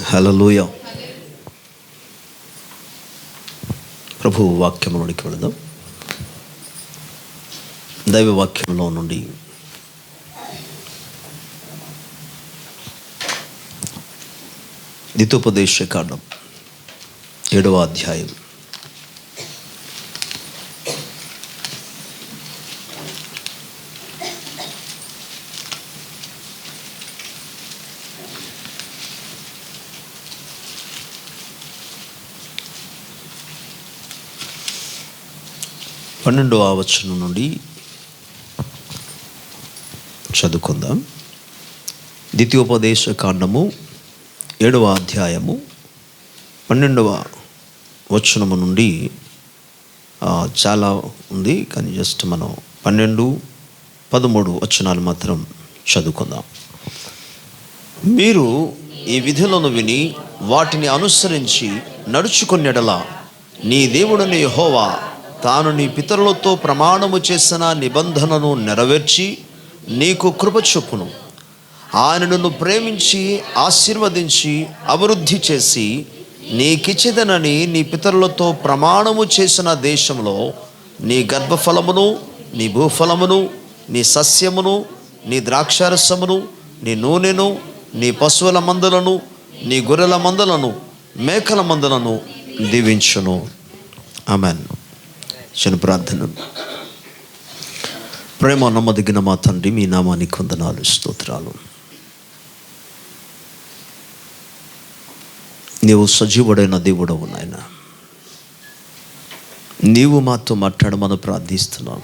హల్లెలూయా. ప్రభు వాక్యంలోనికి వెళదాం. దైవ వాక్యంలో నుండి ద్వితోపదేశ కాండం 7వ అధ్యాయం 12వ వచనం నుండి చదువుకుందాం. ద్వితీయోపదేశ కాండము 7వ అధ్యాయము 12వ వచనము నుండి చాలా ఉంది, కానీ జస్ట్ మనం 12, 13 వచనాలు మాత్రం చదువుకుందాం. మీరు ఈ విధులను విని వాటిని అనుసరించి నడుచుకునేడల నీ దేవుడైన యెహోవా తాను నీ పితరులతో ప్రమాణము చేసిన నిబంధనను నెరవేర్చి నీకు కృప చొప్పును ఆయన నిన్ను ప్రేమించి ఆశీర్వదించి అభివృద్ధి చేసి నీకిచ్చిదనని నీ పితరులతో ప్రమాణము చేసిన దేశంలో నీ గర్భఫలమును, నీ భూఫలమును, నీ సస్యమును, నీ ద్రాక్షారసమును, నీ నూనెను, నీ పశువుల మందలను, నీ గొర్రెల మందలను, మేకల మందలను దీవించును. ఆమేన్. చిన్న ప్రార్థన. ప్రేమ నమ్మదగిన మా తండ్రి, మీ నామానికి వందనాలు, స్తోత్రాలు. నీవు సజీవుడైన దేవుడవు నాయన. నీవు మాతో మాట్లాడమని ప్రార్థిస్తున్నాం.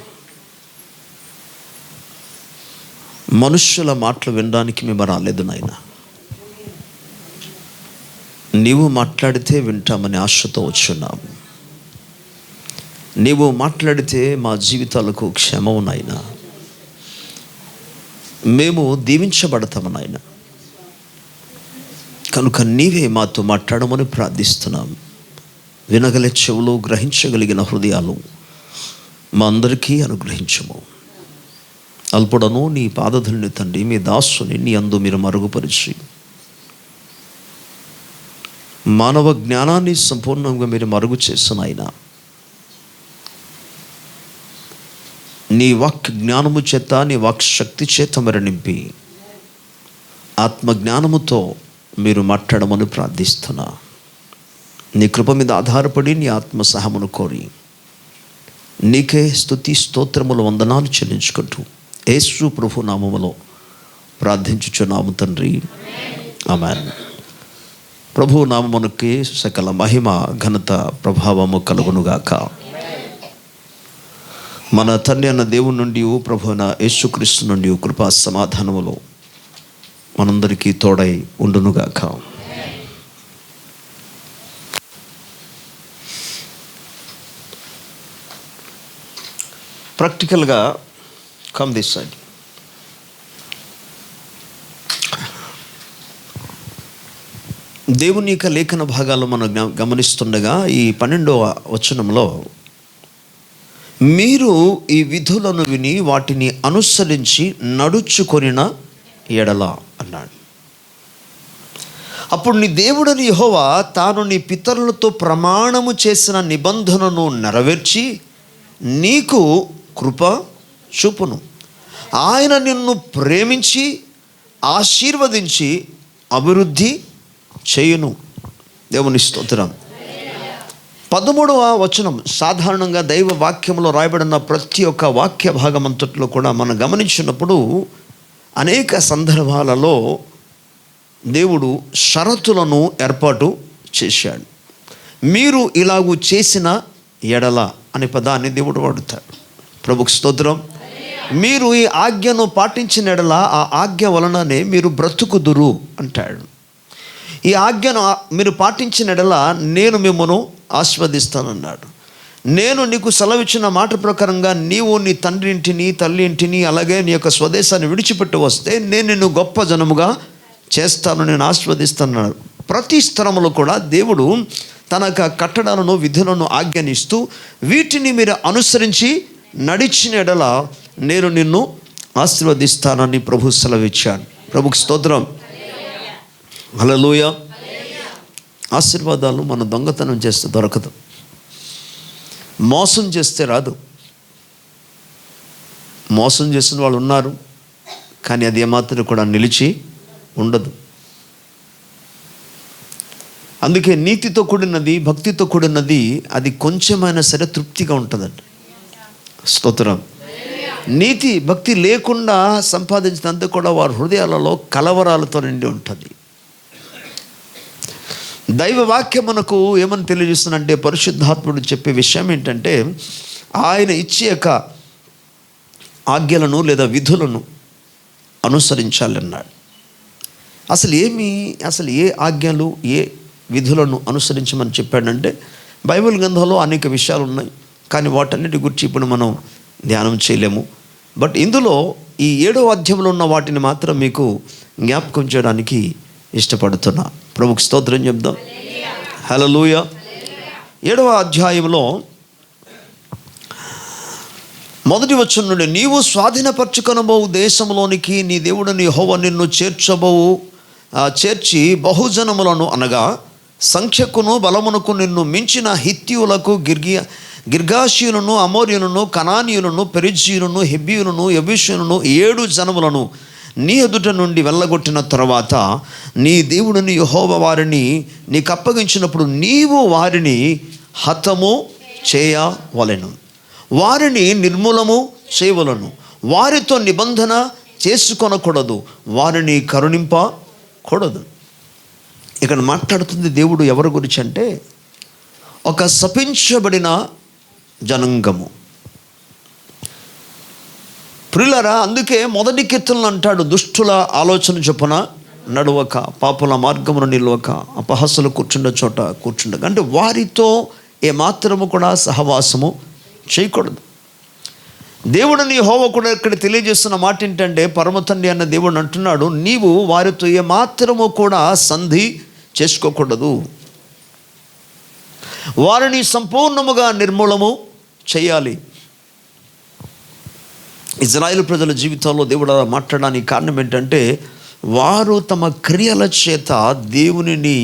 మనుష్యుల మాటలు వినడానికి మేము రాలేదు నాయన. నీవు మాట్లాడితే వింటామని ఆశతో వచ్చున్నాము. నీవు మాట్లాడితే మా జీవితాలకు క్షేమం నాయనా. మేము దీవించబడతాము నాయన. కనుక నీవే మాతో మాట్లాడమని ప్రార్థిస్తున్నాం. వినగల చెవులు, గ్రహించగలిగిన హృదయాలు మా అందరికీ అనుగ్రహించము. అల్పుడను నీ పాదధుని తండ్రి, మీ దాసుని నీ అందు మీరు మరుగుపరిచి మానవ జ్ఞానాన్ని సంపూర్ణంగా మీరు మరుగు చేసిన ఆయన నీ వాక్ జ్ఞానము చేత, నీ వాక్ శక్తి చేత మరి నింపి ఆత్మజ్ఞానముతో మీరు మాట్లాడమని ప్రార్థిస్తున్నా. నీ కృప మీద ఆధారపడి నీ ఆత్మ సహాయమును కోరి నీకే స్తుతి స్తోత్రములు వందనాలు చెల్లించుకుంటూ యేసు ప్రభు నామములో ప్రార్థించుచున్నాము తండ్రి. ఆమేన్. ప్రభు నామమునకి సకల మహిమ, ఘనత, ప్రభావము కలుగునుగాక. మన తండ్రి అన్న దేవుని నుండి, ప్రభు అయిన యేసుక్రీస్తు నుండి కృపా సమాధానములో మనందరికీ తోడై ఉండునుగాక. ప్రాక్టికల్గా కమ్ దిస్ సైడ్. దేవుని యొక్క లేఖన భాగాలు మనం గమనిస్తుండగా ఈ 12వ వచనంలో మీరు ఈ విధులను విని వాటిని అనుసరించి నడుచుకొనిన ఎడల అన్నాడు. అప్పుడు నీ దేవుడని యెహోవా తాను నీ పితరులతో ప్రమాణము చేసిన నిబంధనను నెరవేర్చి నీకు కృప చూపును. ఆయన నిన్ను ప్రేమించి ఆశీర్వదించి అభివృద్ధి చేయును. దేవుని స్తోత్రం. 13వ వచనం సాధారణంగా దైవ వాక్యంలో రాయబడిన ప్రతి ఒక్క వాక్య భాగం అంతట్లో కూడా మనం గమనించినప్పుడు అనేక సందర్భాలలో దేవుడు షరతులను ఏర్పాటు చేశాడు. మీరు ఇలాగూ చేసిన ఎడల అనే పదాన్ని దేవుడు వాడుతాడు. ప్రభుకు స్తోత్రం. మీరు ఈ ఆజ్ఞను పాటించిన ఎడల ఆ ఆజ్ఞ వలననే మీరు బ్రతుకుదురు అంటాడు. ఈ ఆజ్ఞను మీరు పాటించిన ఎడల నేను మిమ్మను ఆస్వాదిస్తానన్నాడు. నేను నీకు సెలవిచ్చిన మాట ప్రకారంగా నీవు నీ తండ్రి ఇంటిని, తల్లి ఇంటిని, అలాగే నీ యొక్క స్వదేశాన్ని విడిచిపెట్టి వస్తే నేను నిన్ను గొప్ప జనముగా చేస్తాను, నేను ఆస్వాదిస్తానన్నాడు. ప్రతి స్థలములో కూడా దేవుడు తన యొక్క కట్టడాలను, విధులను ఆజ్ఞానిస్తూ వీటిని మీరు అనుసరించి నడిచిన ఎడల నేను నిన్ను ఆశీర్వదిస్తానని ప్రభు సెలవిచ్చాడు. ప్రభుకు స్తోత్రం. హల్లెలూయా. ఆశీర్వాదాలు మనం దొంగతనం చేస్తే దొరకదు, మోసం చేస్తే రాదు. మోసం చేసిన వాళ్ళు ఉన్నారు, కానీ అది ఏమాత్రం కూడా నిలిచి ఉండదు. అందుకే నీతితో కూడినది, భక్తితో కూడినది అది కొంచెమైనా సరే తృప్తిగా ఉంటుందండి. స్తోత్రం. నీతి భక్తి లేకుండా సంపాదించినంత కూడా వారి హృదయాలలో కలవరాలతో నిండి ఉంటుంది. దైవ వాక్యం మనకు ఏమని తెలియజేస్తుందంటే, పరిశుద్ధాత్ముడు చెప్పే విషయం ఏంటంటే, ఆయన ఇచ్చే యొక్క ఆజ్ఞలను లేదా విధులను అనుసరించాలన్నాడు. అసలు ఏ ఆజ్ఞలు, ఏ విధులను అనుసరించమని చెప్పాడంటే, బైబిల్ గ్రంథంలో అనేక విషయాలు ఉన్నాయి, కానీ వాటన్నిటి గురించి ఇప్పుడు మనం ధ్యానం చేయలేము. బట్ ఇందులో ఈ 7వ అధ్యాయంలో ఉన్న వాటిని మాత్రం మీకు జ్ఞాపకం చేయడానికి ఇష్టపడుతున్నా. ప్రభుకు స్తోత్రం చెప్దాం. హల్లెలూయా. 7వ అధ్యాయంలో మొదటి వచనం నుండి, నీవు స్వాధీనపరచుకొనబోవు దేశంలోనికి నీ దేవుడైన యెహోవా నిన్ను చేర్చి బహుజనములను అనగా సంఖ్యకును బలమునకు నిన్ను మించిన హిత్యులకు, గిర్గాషీయులను, అమోరీయులను, కనానీయులను, పెరిజ్జీయులను, హెబ్బీయులను, యెబూసీయులను 7 జనములను నీ ఎదుట నుండి వెళ్ళగొట్టిన తర్వాత నీ దేవుడిని యెహోవా వారిని నీకు అప్పగించినప్పుడు నీవు వారిని హతము చేయవలెను, వారిని నిర్మూలము చేయవలను, వారితో నిబంధన చేసుకొనకూడదు, వారిని కరుణింపకూడదు. ఇక్కడ మాట్లాడుతుంది దేవుడు ఎవరి గురించి అంటే, ఒక శపించబడిన జనాంగము. ప్రియులారా, అందుకే మొదటి కీర్తనలు అంటాడు, దుష్టుల ఆలోచన చొప్పున నడవక, పాపుల మార్గమును నిలవక, అపహాసులు కూర్చుండే చోట కూర్చుండక. అంటే వారితో ఏమాత్రము కూడా సహవాసము చేయకూడదు. దేవుడిని యెహోవా కూడా ఇక్కడ తెలియజేస్తున్న మాట ఏంటంటే, పరమ తండ్రి అన్న దేవుడు అంటున్నాడు, నీవు వారితో ఏమాత్రము కూడా సంధి చేసుకోకూడదు, వారిని సంపూర్ణముగా నిర్మూలము చేయాలి. ఇజ్రాయేల్ ప్రజల జీవితాల్లో దేవుడు అలా మాట్లాడడానికి కారణం ఏంటంటే, వారు తమ క్రియల చేత దేవునిని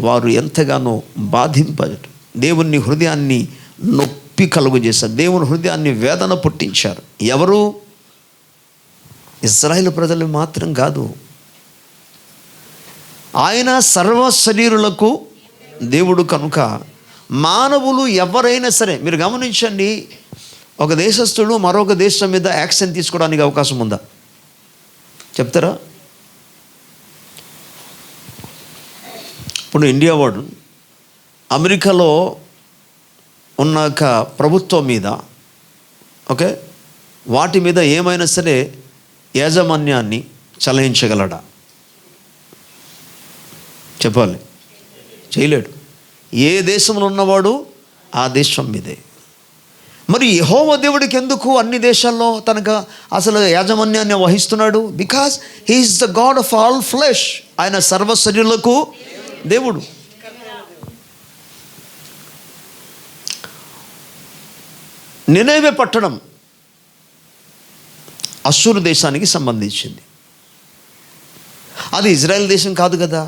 వారు ఎంతగానో బాధింపారు, దేవుని హృదయాన్ని నొప్పి కలుగు చేశారు, దేవుని హృదయాన్ని వేదన పుట్టించారు. ఎవరు? ఇజ్రాయేల్ ప్రజలు మాత్రం కాదు, ఆయన సర్వ శరీరులకు దేవుడు కనుక మానవులు ఎవరైనా సరే, మీరు గమనించండి, ఒక దేశస్థుడు మరొక దేశం మీద యాక్షన్ తీసుకోవడానికి అవకాశం ఉందా? చెప్తారా? ఇప్పుడు ఇండియా వాడు అమెరికాలో ఉన్న ప్రభుత్వం మీద, ఓకే, వాటి మీద ఏమైనా సరే యాజమాన్యాన్ని చలాయించగలడా? చెప్పాలి, చేయలేడు. ఏ దేశంలో ఉన్నవాడు ఆ దేశం మీదే. మరి యెహోవా దేవుడికి ఎందుకు అన్ని దేశాల్లో తనకు అసలు యాజమాన్యాన్ని వహిస్తున్నాడు? Because he is the God of all flesh. ఆయన సర్వ శరీరులకు దేవుడు. నినెవె పట్టణం అష్షూరు దేశానికి సంబంధించింది, అది ఇజ్రాయెల్ దేశం కాదు కదా.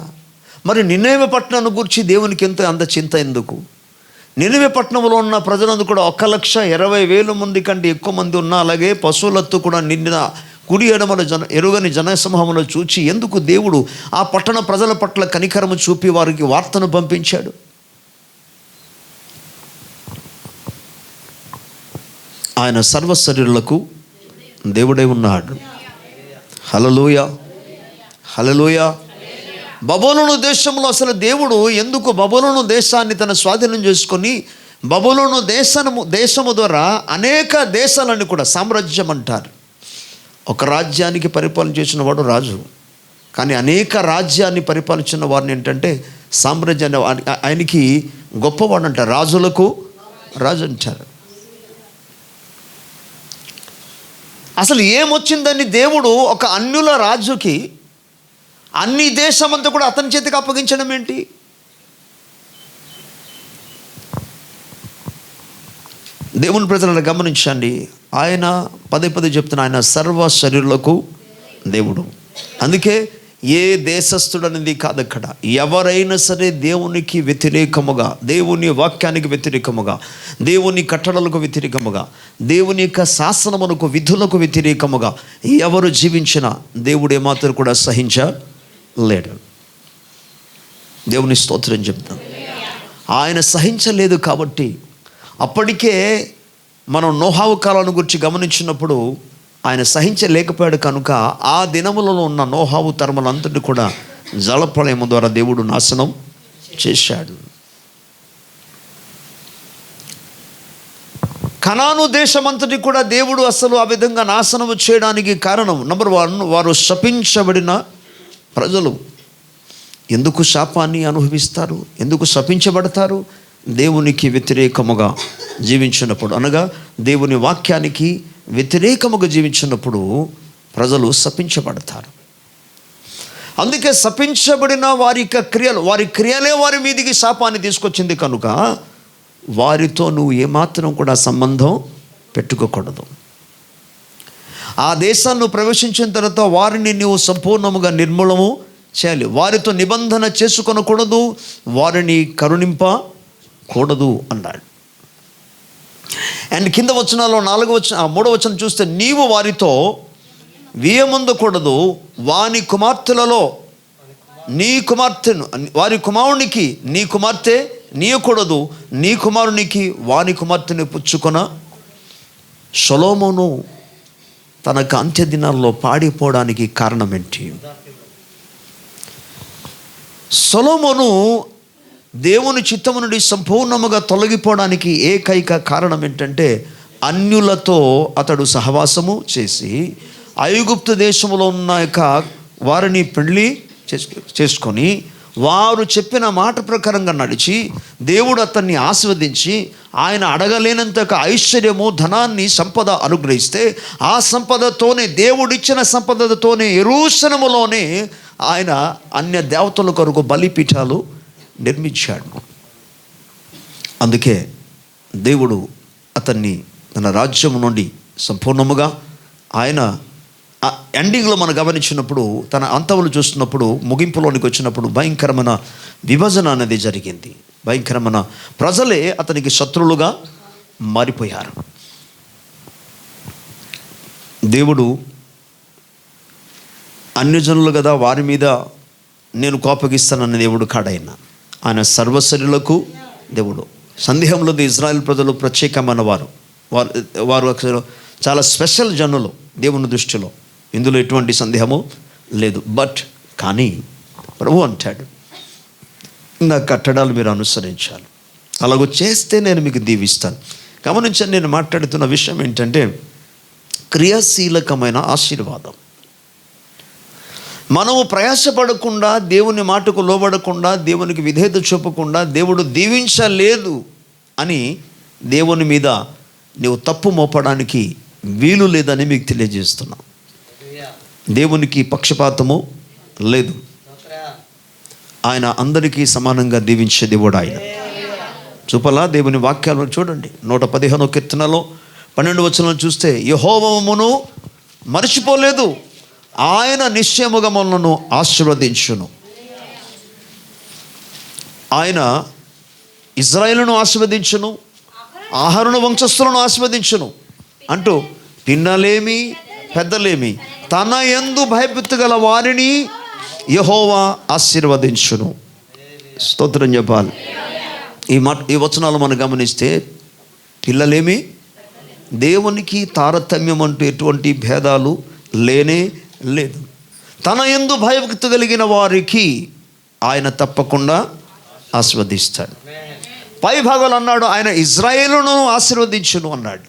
మరి నినెవె పట్టణాన్ని గురించి దేవునికి అంత చింత ఎందుకు? నినెవె పట్టణంలో ఉన్న ప్రజలందరూ కూడా 1,20,000 మంది కంటే ఎక్కువ మంది ఉన్నా, అలాగే పశువులతో కూడా నిండిన కుడి ఎడమల ఎరుగని జనసమూహంలో చూచి ఎందుకు దేవుడు ఆ పట్టణ ప్రజల పట్ల కనికరము చూపి వారికి వార్తను పంపించాడు? ఆయన సర్వ శరీరులకు దేవుడై ఉన్నాడు. హల్లెలూయా, హల్లెలూయా. బబులోను దేశంలో అసలు దేవుడు ఎందుకు బబులోను దేశాన్ని తన స్వాధీనం చేసుకొని, బబులోను దేశము ద్వారా అనేక దేశాలను కూడా, సామ్రాజ్యం అంటారు, ఒక రాజ్యానికి పరిపాలన చేసిన వాడు రాజు, కానీ అనేక రాజ్యాన్ని పరిపాలించిన వారిని ఏంటంటే సామ్రాజ్యాన్ని, ఆయనకి గొప్పవాడు అంటారు, రాజులకు రాజు అంటారు. అసలు ఏమొచ్చిందని దేవుడు ఒక అన్యుల రాజుకి అన్ని దేశమంతా కూడా అతని చేతికి అప్పగించడం ఏంటి? దేవుని ప్రజలను గమనించండి, ఆయన పదే చెప్తున్న ఆయన సర్వ శరీరులకు దేవుడు. అందుకే ఏ దేశస్థుడనేది కాదు. అక్కడ ఎవరైనా సరే దేవునికి వ్యతిరేకముగా, దేవుని వాక్యానికి వ్యతిరేకముగా, దేవుని కట్టడలకు వ్యతిరేకముగా, దేవుని యొక్క శాసనములకు విధులకు వ్యతిరేకముగా ఎవరు జీవించినా దేవుడు ఏమాత్రం కూడా సహించలేడు. దేవుని స్తోత్రం చెప్తాం. ఆయన సహించలేదు కాబట్టి అప్పటికే మనం నోహావు కాలాన్ని గురించి గమనించినప్పుడు ఆయన సహించలేకపోయాడు కనుక ఆ దినములలో ఉన్న నోహావు తరములంతటిని కూడా జలప్రళయము ద్వారా దేవుడు నాశనం చేశాడు. కనాను దేశమంతటి కూడా దేవుడు అసలు ఆ విధంగా నాశనము చేయడానికి కారణం నంబర్ 1, వారు శపించబడిన ప్రజలు. ఎందుకు శాపాన్ని అనుభవిస్తారు? ఎందుకు శపించబడతారు? దేవునికి వ్యతిరేకముగా జీవించినప్పుడు, అనగా దేవుని వాక్యానికి వ్యతిరేకముగా జీవించినప్పుడు ప్రజలు శపించబడతారు. అందుకే శపించబడిన వారి క్రియలే వారి మీదికి శాపాన్ని తీసుకొచ్చింది కనుక వారితో నువ్వు ఏమాత్రం కూడా సంబంధం పెట్టుకోకూడదు. ఆ దేశాన్ని ప్రవేశించిన తర్వాత వారిని నువ్వు సంపూర్ణముగా నిర్మూలము చేయాలి. వారితో నిబంధన చేసుకొనకూడదు, వారిని కరుణింపకూడదు అన్నాడు. అండ్ కింద వచనాల్లో 3వ వచనం చూస్తే, నీవు వారితో వియ్యమందకూడదు, వాని కుమార్తెలలో నీ కుమార్తెను, వారి కుమారునికి నీ కుమార్తె నీయకూడదు, నీ కుమారునికి వాని కుమార్తెని పుచ్చుకొన. సొలొమోను తనకు అంత్య దినాల్లో పాడిపోవడానికి కారణం ఏంటి? సొలొమోను దేవుని చిత్తము నుండి సంపూర్ణముగా తొలగిపోవడానికి ఏకైక కారణం ఏంటంటే, అన్యులతో అతడు సహవాసము చేసి ఐగుప్తు దేశంలో ఉన్న వారిని పెళ్లి చేసుకొని వారు చెప్పిన మాట ప్రకారంగా నడిచి దేవుడు అతన్ని ఆశీర్వదించి ఆయన అడగలేనంత ఐశ్వర్యము, ధనాన్ని, సంపద అనుగ్రహిస్తే ఆ సంపదతోనే, దేవుడిచ్చిన సంపదతోనే యెరూషలేములోనే ఆయన అన్య దేవతల కొరకు బలిపీఠాలు నిర్మించాడు. అందుకే దేవుడు అతన్ని తన రాజ్యం నుండి సంపూర్ణముగా, ఆయన ఎండింగ్లో మనం గమనించినప్పుడు, తన అంతములు చూస్తున్నప్పుడు, ముగింపులోనికి వచ్చినప్పుడు భయంకరమైన విభజన అనేది జరిగింది. భయంకరమైన ప్రజలే అతనికి శత్రువులుగా మారిపోయారు. దేవుడు అన్యజనులు కదా, వారి మీద నేను కోపగిస్తానన్న దేవుడు కాడైనా ఆయన సర్వశరీరులకు దేవుడు. సందేహంలో ఇజ్రాయెల్ ప్రజలు ప్రత్యేకమైన వారు చాలా స్పెషల్ జనులు దేవుని దృష్టిలో, ఇందులో ఎటువంటి సందేహము లేదు. బట్ కానీ ప్రభు అంటాడు, నా కట్టడాలు మీరు అనుసరించాలి, అలాగో చేస్తే నేను మీకు దీవిస్తాను. గమనించండి, నేను మాట్లాడుతున్న విషయం ఏంటంటే క్రియాశీలకమైన ఆశీర్వాదం. మనము ప్రయాసపడకుండా, దేవుని మాటకు లోబడకుండా, దేవునికి విధేయత చూపకుండా దేవుడు దీవించలేదు అని దేవుని మీద నీవు తప్పు మోపడానికి వీలు లేదని మీకు తెలియజేస్తున్నా. దేవునికి పక్షపాతము లేదు. ఆయన అందరికీ సమానంగా దీవించే దేవుడు ఆయన. చూపలా దేవుని వాక్యాలను చూడండి. 115వ కీర్తనలో 12వ వచనం చూస్తే, యెహోవాను మర్చిపోలేదు, ఆయన నిశ్చయముగా మనలను ఆశీర్వదించును. ఆయన ఇజ్రాయేలును ఆశీర్వదించును, అహరోను వంశస్థులను ఆశీర్వదించును అంటూ, పిన్నలేమి పెద్దలేమి తన యందు భయభక్తిగల వారిని యెహోవా ఆశీర్వదించును. స్తోత్రం చెప్పాలి. ఈ వచనాలు మనం గమనిస్తే, పిల్లలేమి, దేవునికి తారతమ్యం అంటూ ఎటువంటి భేదాలు లేనే లేదు. తన యందు భయభక్తి కలిగిన వారికి ఆయన తప్పకుండా ఆశీర్వదిస్తాడు. పై భాగాలు అన్నాడు, ఆయన ఇజ్రాయేలును ఆశీర్వదించును అన్నాడు.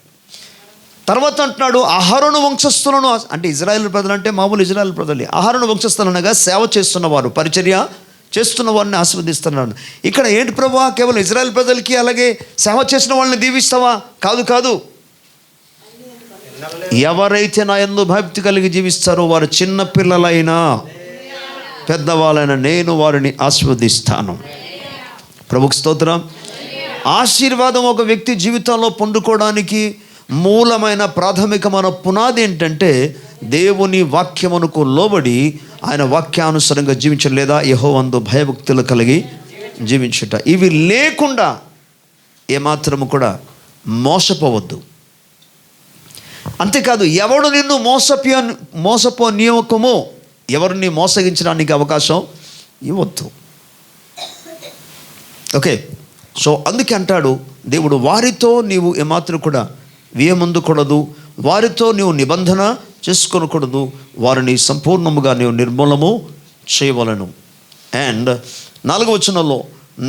తర్వాత అంటున్నాడు, అహరోను వంశస్థులను, అంటే ఇజ్రాయేల్ ప్రజలు అంటే మామూలు ఇజ్రాయేల్ ప్రజలు. అహరోను వంశస్థులు అనగా సేవ చేస్తున్నవారు, పరిచర్య చేస్తున్న వారిని ఆశీర్వదిస్తున్నాడు. ఇక్కడ ఏంటి ప్రభువా, కేవలం ఇజ్రాయేల్ ప్రజలకి అలాగే సేవ చేసిన వాళ్ళని దీవిస్తావా? కాదు. ఎవరైతే నా యందు భక్తి కలిగి జీవిస్తారో వారు చిన్న పిల్లలైనా పెద్దవాళ్ళైనా నేను వారిని ఆశీర్వదిస్తాను. ప్రభుకు స్తోత్రం. ఆశీర్వాదం ఒక వ్యక్తి జీవితంలో పొందుకోవడానికి మూలమైన ప్రాథమికమైన పునాది ఏంటంటే, దేవుని వాక్యమునకు లోబడి ఆయన వాక్యానుసారంగా జీవించడం, లేదా యెహోవాయందు భయభక్తులు కలిగి జీవించుట. ఇవి లేకుండా ఏమాత్రము కూడా మోసపోవద్దు. అంతేకాదు, ఎవడు నిన్ను మోసపోనీయకమో, ఎవరిని మోసగించడానికి అవకాశం ఇవ్వద్దు. ఓకే, సో అందుకే అంటాడు దేవుడు, వారితో నీవు ఏమాత్రం కూడా వేయమందుకూడదు, వారితో నీవు నిబంధన చేసుకొనకూడదు, వారిని సంపూర్ణముగా నీవు నిర్మూలము చేయవలను. అండ్ 4వ వచనంలో,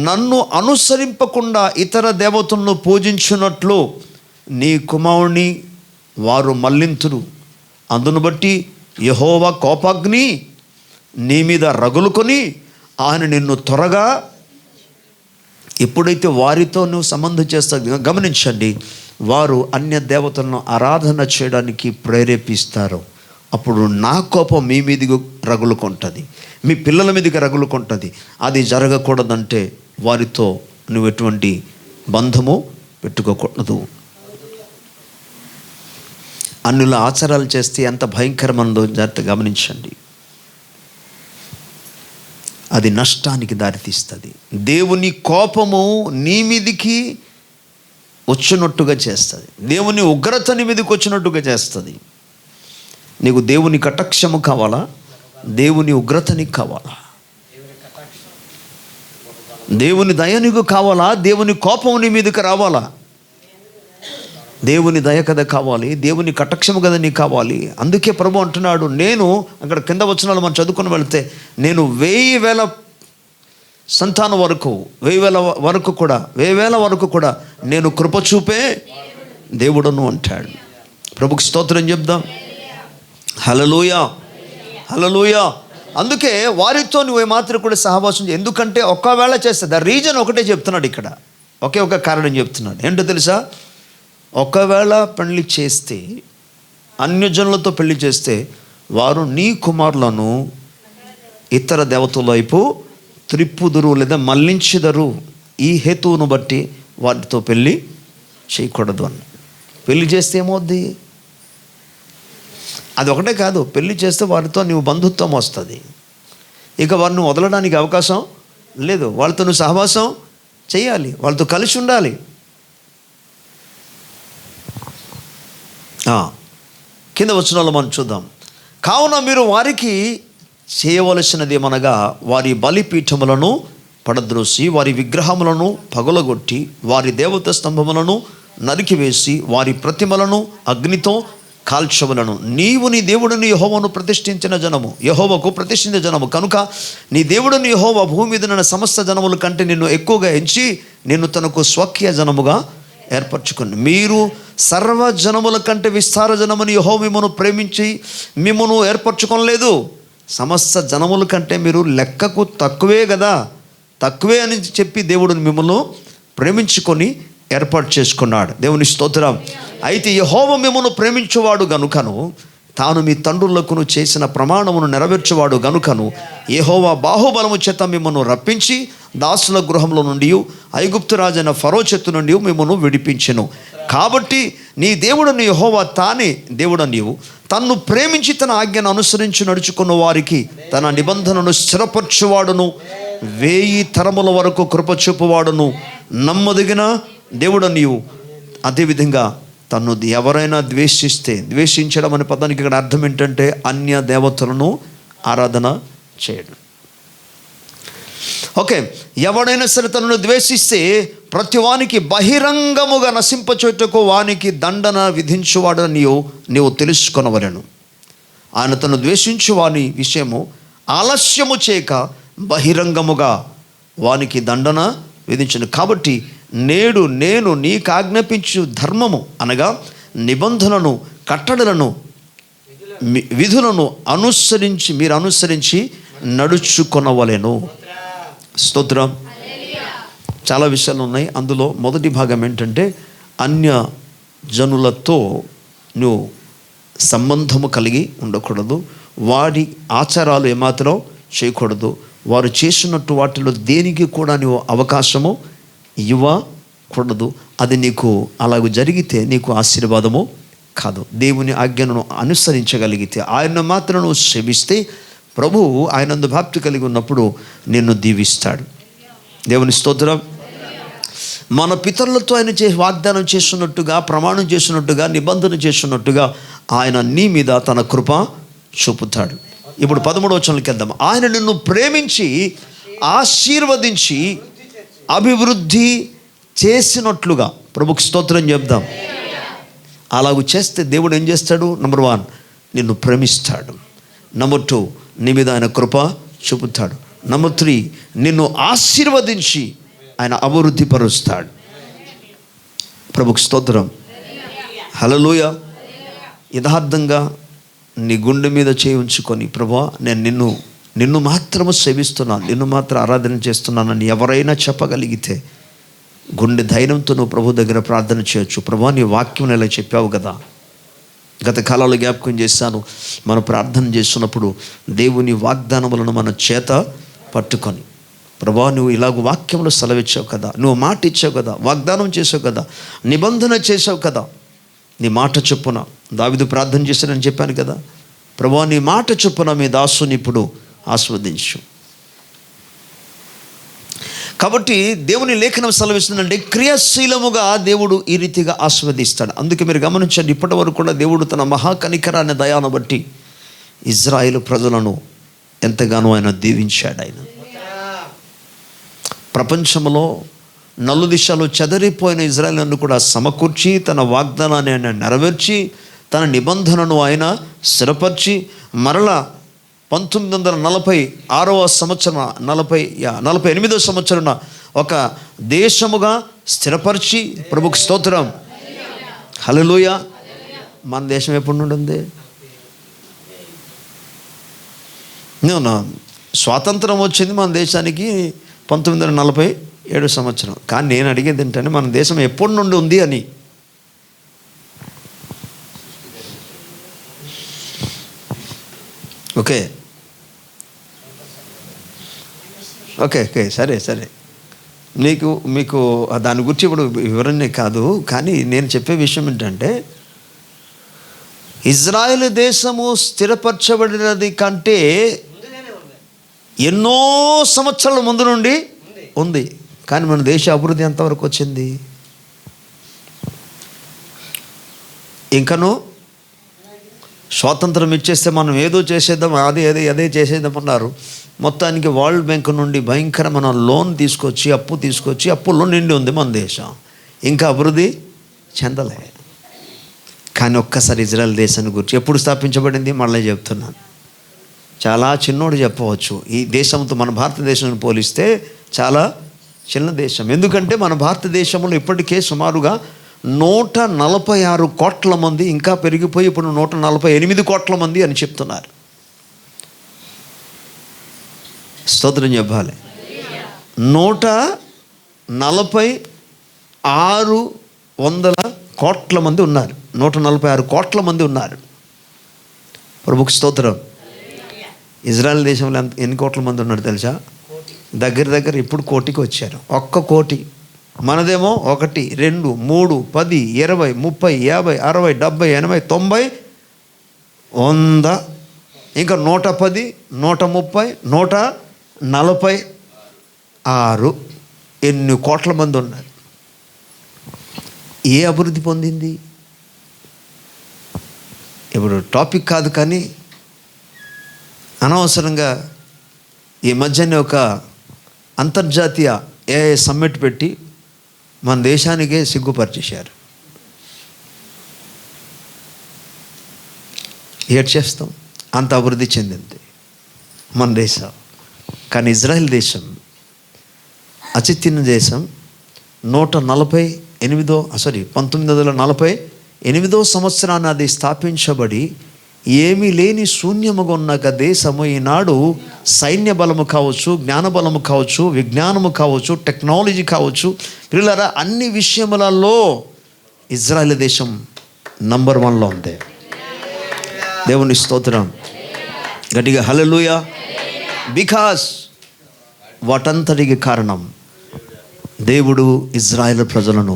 నన్ను అనుసరింపకుండా ఇతర దేవతలను పూజించున్నట్లు నీ కుమారుని వారు మళ్లింతురు, అందును బట్టి యెహోవా కోపాగ్ని నీ మీద రగులుకొని ఆయన నిన్ను త్వరగా. ఎప్పుడైతే వారితో నువ్వు సంబంధం చేస్తావు, గమనించండి, వారు అన్య దేవతలను ఆరాధన చేయడానికి ప్రేరేపిస్తారు. అప్పుడు నా కోపం మీ మీదకి రగులుకుంటుంది, మీ పిల్లల మీదకి రగులుకుంటుంది. అది జరగకూడదంటే వారితో నువ్వు ఎటువంటి బంధము పెట్టుకోకూడదు. అన్యుల ఆచారాలు చేస్తే ఎంత భయంకరమైనదో జాగ్రత్త గమనించండి. అది నష్టానికి దారితీస్తుంది. దేవుని కోపము నీ మీదికి వచ్చినట్టుగా చేస్తుంది, దేవుని ఉగ్రత నీ మీదకి వచ్చినట్టుగా చేస్తుంది. నీకు దేవుని కటాక్షము కావాలా, దేవుని ఉగ్రత నీకు కావాలా? దేవుని దయ నీకు కావాలా, దేవుని కోపం నీ మీదకి రావాలా? దేవుని దయ కదా కావాలి, దేవుని కటాక్షము కదా నీకు కావాలి. అందుకే ప్రభు అంటున్నాడు, నేను అక్కడ కింద వచనాలు మనం చదువుకొని వెళ్తే, నేను 1000 సంతానం వరకు 1000 వరకు కూడా నేను కృప చూపే దేవుడును అంటాడు. ప్రభుకి స్తోత్రం చెప్దాం. హల్లెలూయా, హల్లెలూయా. అందుకే వారితో నువ్వు ఏమాత్రం కూడా సహవాసం చేయి. ఎందుకంటే ఒకవేళ చేస్తే, ద రీజన్ ఒకటే చెప్తున్నాడు ఇక్కడ, ఒకే ఒక కారణం చెప్తున్నాడు. ఏంటో తెలుసా? ఒకవేళ పెళ్లి చేస్తే, అన్యజనులతో పెళ్లి చేస్తే, వారు నీ కుమారులను ఇతర దేవతల వైపు త్రిప్పుదురు లేదా మళ్లించుదరు. ఈ హేతువును బట్టి వాటితో పెళ్ళి చేయకూడదు అని. పెళ్లి చేస్తే ఏమవుద్ది? అది ఒకటే కాదు, పెళ్లి చేస్తే వారితో నీవు బంధుత్వం వస్తుంది. ఇక వారిని వదలడానికి అవకాశం లేదు. వాళ్ళతో నువ్వు సహవాసం చేయాలి, వాళ్ళతో కలిసి ఉండాలి. కింద వచనాల్లో మనం చూద్దాం. కావున మీరు వారికి చేయవలసినది ఏమనగా, వారి బలిపీఠములను పడద్రోసి, వారి విగ్రహములను పగులగొట్టి, వారి దేవత స్తంభములను నరికివేసి, వారి ప్రతిమలను అగ్నితో కాల్చవలను. నీవు నీ దేవుడిని యెహోవాను ప్రతిష్ఠించిన జనము, యెహోవాకు ప్రతిష్ఠించిన జనము కనుక నీ దేవుడిని యెహోవా భూమి మీద ఉన్న సమస్త జనముల కంటే నిన్ను ఎక్కువగా ఎంచి నిన్ను తనకు స్వకీయ జనముగా ఏర్పరచుకుని, మీరు సర్వజనముల కంటే విస్తార జనముని యెహోవా మిమ్మను ప్రేమించి మిమ్మను ఏర్పరచుకోలేదు. సమస్త జనముల కంటే మీరు లెక్కకు తక్కువే కదా, తక్కువే అని చెప్పి దేవుడు మిమ్మల్ని ప్రేమించుకొని ఏర్పాటు చేసుకున్నాడు. దేవుని స్తోత్రం. అయితే యెహోవా మిమ్మను ప్రేమించువాడు గనుకను, తాను మీ తండ్రులకు చేసిన ప్రమాణమును నెరవేర్చువాడు గనుకను, యెహోవా బాహుబలము చేత మిమ్మను రప్పించి దాసుల గృహంలో నుండి ఐగుప్తు రాజైన ఫరో చేతి నుండి మిమ్మను విడిపించెను. కాబట్టి నీ దేవుడని యెహోవా తానే దేవుడ నీవు తన్ను ప్రేమించి తన ఆజ్ఞను అనుసరించి నడుచుకున్న వారికి తన నిబంధనను స్థిరపరచువాడును, 1000 తరముల వరకు కృప చూపువాడును, నమ్మదగిన దేవుడ నీవు. అదేవిధంగా తను ఎవరైనా ద్వేషిస్తే, ద్వేషించడం అనే పదానికి ఇక్కడ అర్థం ఏంటంటే అన్య దేవతలను ఆరాధన చేయడం. ఓకే, ఎవడైనా సరే తనను ద్వేషిస్తే ప్రతి వానికి బహిరంగముగా నశింపచేయుటకు వానికి దండన విధించువాడు నీవు తెలుసుకొనవలెను. ఆయన తను ద్వేషించు వాని విషయము ఆలస్యము చేయక బహిరంగముగా వానికి దండన విధించను. కాబట్టి నేడు నేను నీకు ఆజ్ఞాపించు ధర్మము అనగా నిబంధనలను, కట్టడలను, విధులను మీరు అనుసరించి నడుచుకొనవలెను. స్తోత్రం. చాలా విషయాలు ఉన్నాయి. అందులో మొదటి భాగం ఏంటంటే, అన్య జనులతో నువ్వు సంబంధము కలిగి ఉండకూడదు, వారి ఆచారాలు ఏమాత్రం చేయకూడదు, వారు చేసినట్టు వాటిలో దేనికి కూడా నువ్వు అవకాశము ఇవ్వకూడదు. అది నీకు అలాగ జరిగితే నీకు ఆశీర్వాదము కాదు. దేవుని ఆజ్ఞను అనుసరించగలిగితే, ఆయన మాత్రం నువ్వు సేవిస్తే ప్రభువు ఆయనందు భక్తి కలిగి ఉన్నప్పుడు నిన్ను దీవిస్తాడు. దేవుని స్తోత్రం. మన పితరులతో ఆయన వాగ్దానం చేస్తున్నట్టుగా, ప్రమాణం చేస్తున్నట్టుగా, నిబంధన చేస్తున్నట్టుగా ఆయన నీ మీద తన కృప చూపుతాడు. ఇప్పుడు 13వ వచనంలోకి వెళ్దాం. ఆయన నిన్ను ప్రేమించి ఆశీర్వదించి అభివృద్ధి చేసినట్లుగా. ప్రభుకి స్తోత్రం చెప్దాం. అలాగూ చేస్తే దేవుడు ఏం చేస్తాడు? నంబర్ 1, నిన్ను ప్రేమిస్తాడు. నంబర్ 2, నీ మీద ఆయన కృప చూపుతాడు. నంబర్ 3, నిన్ను ఆశీర్వదించి ఆయన అభివృద్ధి పరుస్తాడు. ప్రభుకి స్తోత్రం. హల్లెలూయా. యథార్థంగా నీ గుండె మీద చేయి ఉంచుకొని, ప్రభువా నేను నిన్ను మాత్రము సేవిస్తున్నాను, నిన్ను మాత్రం ఆరాధన చేస్తున్నానని ఎవరైనా చెప్పగలిగితే గుండె ధైర్యంతో నువ్వు ప్రభు దగ్గర ప్రార్థన చేయొచ్చు. ప్రభువా, నీ వాక్యం ఇలా చెప్పావు కదా. గత కాలంలో జ్ఞాపకం చేశాను, మనం ప్రార్థన చేస్తున్నప్పుడు దేవుని వాగ్దానములను మన చేత పట్టుకొని, ప్రభువా నువ్వు ఇలాగ వాక్యంలో సెలవిచ్చావు కదా, నువ్వు మాట ఇచ్చావు కదా, వాగ్దానం చేసావు కదా, నిబంధన చేసావు కదా, నీ మాట చొప్పున దావీదు ప్రార్థన చేశానని చెప్పాను కదా. ప్రభువా నీ మాట చొప్పున మీ దాసుని ఇప్పుడు ఆస్వాదించు. కాబట్టి దేవుని లేఖనం సెలవిస్తుందంటే క్రియాశీలముగా దేవుడు ఈ రీతిగా ఆస్వాదిస్తాడు. అందుకే మీరు గమనించండి, ఇప్పటి వరకు కూడా దేవుడు తన మహాకనికరాన్ని, దయాను బట్టి ఇజ్రాయేలు ప్రజలను ఎంతగానో ఆయన దీవించాడు. ఆయన ప్రపంచంలో నలుదిశలో చెదరిపోయిన ఇజ్రాయేలును కూడా సమకూర్చి తన వాగ్దానాన్ని ఆయన నెరవేర్చి తన నిబంధనను ఆయన స్థిరపరిచి మరలా 1946వ సంవత్సరం 48వ సంవత్సరం ఒక దేశముగా స్థిరపరిచి, ప్రభుకి స్తోత్రం. హల్లెలూయా. మన దేశం ఎప్పుడు నుండి ఉంది? స్వాతంత్రం వచ్చింది మన దేశానికి 1947 సంవత్సరం. కానీ నేను అడిగేది ఏంటంటే మన దేశం ఎప్పటి నుండి ఉంది అని. ఓకే సరే మీకు దాని గురించి ఇప్పుడు వివరణ కాదు. కానీ నేను చెప్పే విషయం ఏంటంటే ఇజ్రాయేల్ దేశము స్థిరపరచబడినది కంటే ఎన్నో సంవత్సరాల ముందు నుండి ఉంది. కానీ మన దేశ అభివృద్ధి ఎంతవరకు వచ్చింది? ఇంకనూ స్వాతంత్రం ఇచ్చేస్తే మనం ఏదో చేసేద్దాం, అదే చేసేద్దామన్నారు. మొత్తానికి వరల్డ్ బ్యాంక్ నుండి భయంకరమైన లోన్ తీసుకొచ్చి అప్పుల్లో నిండి ఉంది మన దేశం. ఇంకా అభివృద్ధి చెందలే. కానీ ఒక్కసారి ఇజ్రాయెల్ దేశాన్ని గురించి ఎప్పుడు స్థాపించబడింది మళ్ళీ చెప్తున్నాను. చాలా చిన్నోడు చెప్పవచ్చు. ఈ దేశంతో మన భారతదేశాన్ని పోలిస్తే చాలా చిన్న దేశం. ఎందుకంటే మన భారతదేశంలో ఇప్పటికే సుమారుగా 146 కోట్ల మంది, ఇంకా పెరిగిపోయి ఇప్పుడు 148 కోట్ల మంది అని చెప్తున్నారు. స్తోత్రం చెప్పాలి. 146 కోట్ల మంది ఉన్నారు. 146 కోట్ల మంది ఉన్నారు. ప్రభుకి స్తోత్రం. ఇజ్రాయెల్ దేశంలో ఎన్ని కోట్ల మంది ఉన్నారు తెలుసా? దగ్గర ఇప్పుడు 1 కోటికి వచ్చారు. 1 కోటి. మనదేమో 1, 2, 3, 10, 20, 30, 50, 60, 70, 80, 90, 100, ఇంకా 110, 130, 146 ఎన్ని కోట్ల మంది ఉన్నారు. ఏ అభివృద్ధి పొందింది? ఇప్పుడు టాపిక్ కాదు, కానీ అనవసరంగా ఈ మధ్యనే ఒక అంతర్జాతీయ AI సమ్మిట్ పెట్టి మన దేశానికే సిగ్గుపరిచేశారు. ఏడ్ చేస్తాం, అంత అభివృద్ధి చెందింది మన దేశం. కానీ ఇజ్రాయెల్ దేశం అచిత్తిన దేశం 1948వ సంవత్సరాన్ని అది స్థాపించబడి ఏమీ లేని శూన్యముగా ఉన్న దేశము ఈనాడు సైన్య బలము కావచ్చు, జ్ఞాన బలము కావచ్చు, విజ్ఞానము కావచ్చు, టెక్నాలజీ కావచ్చు, పిల్లరా అన్ని విషయములలో ఇజ్రాయెల్ దేశం నంబర్ 1లో ఉంది. దేవుని స్తోత్రం. గట్టిగా హల్లెలూయా. బికాస్ వాటంతటికి కారణం దేవుడు ఇజ్రాయెల్ ప్రజలను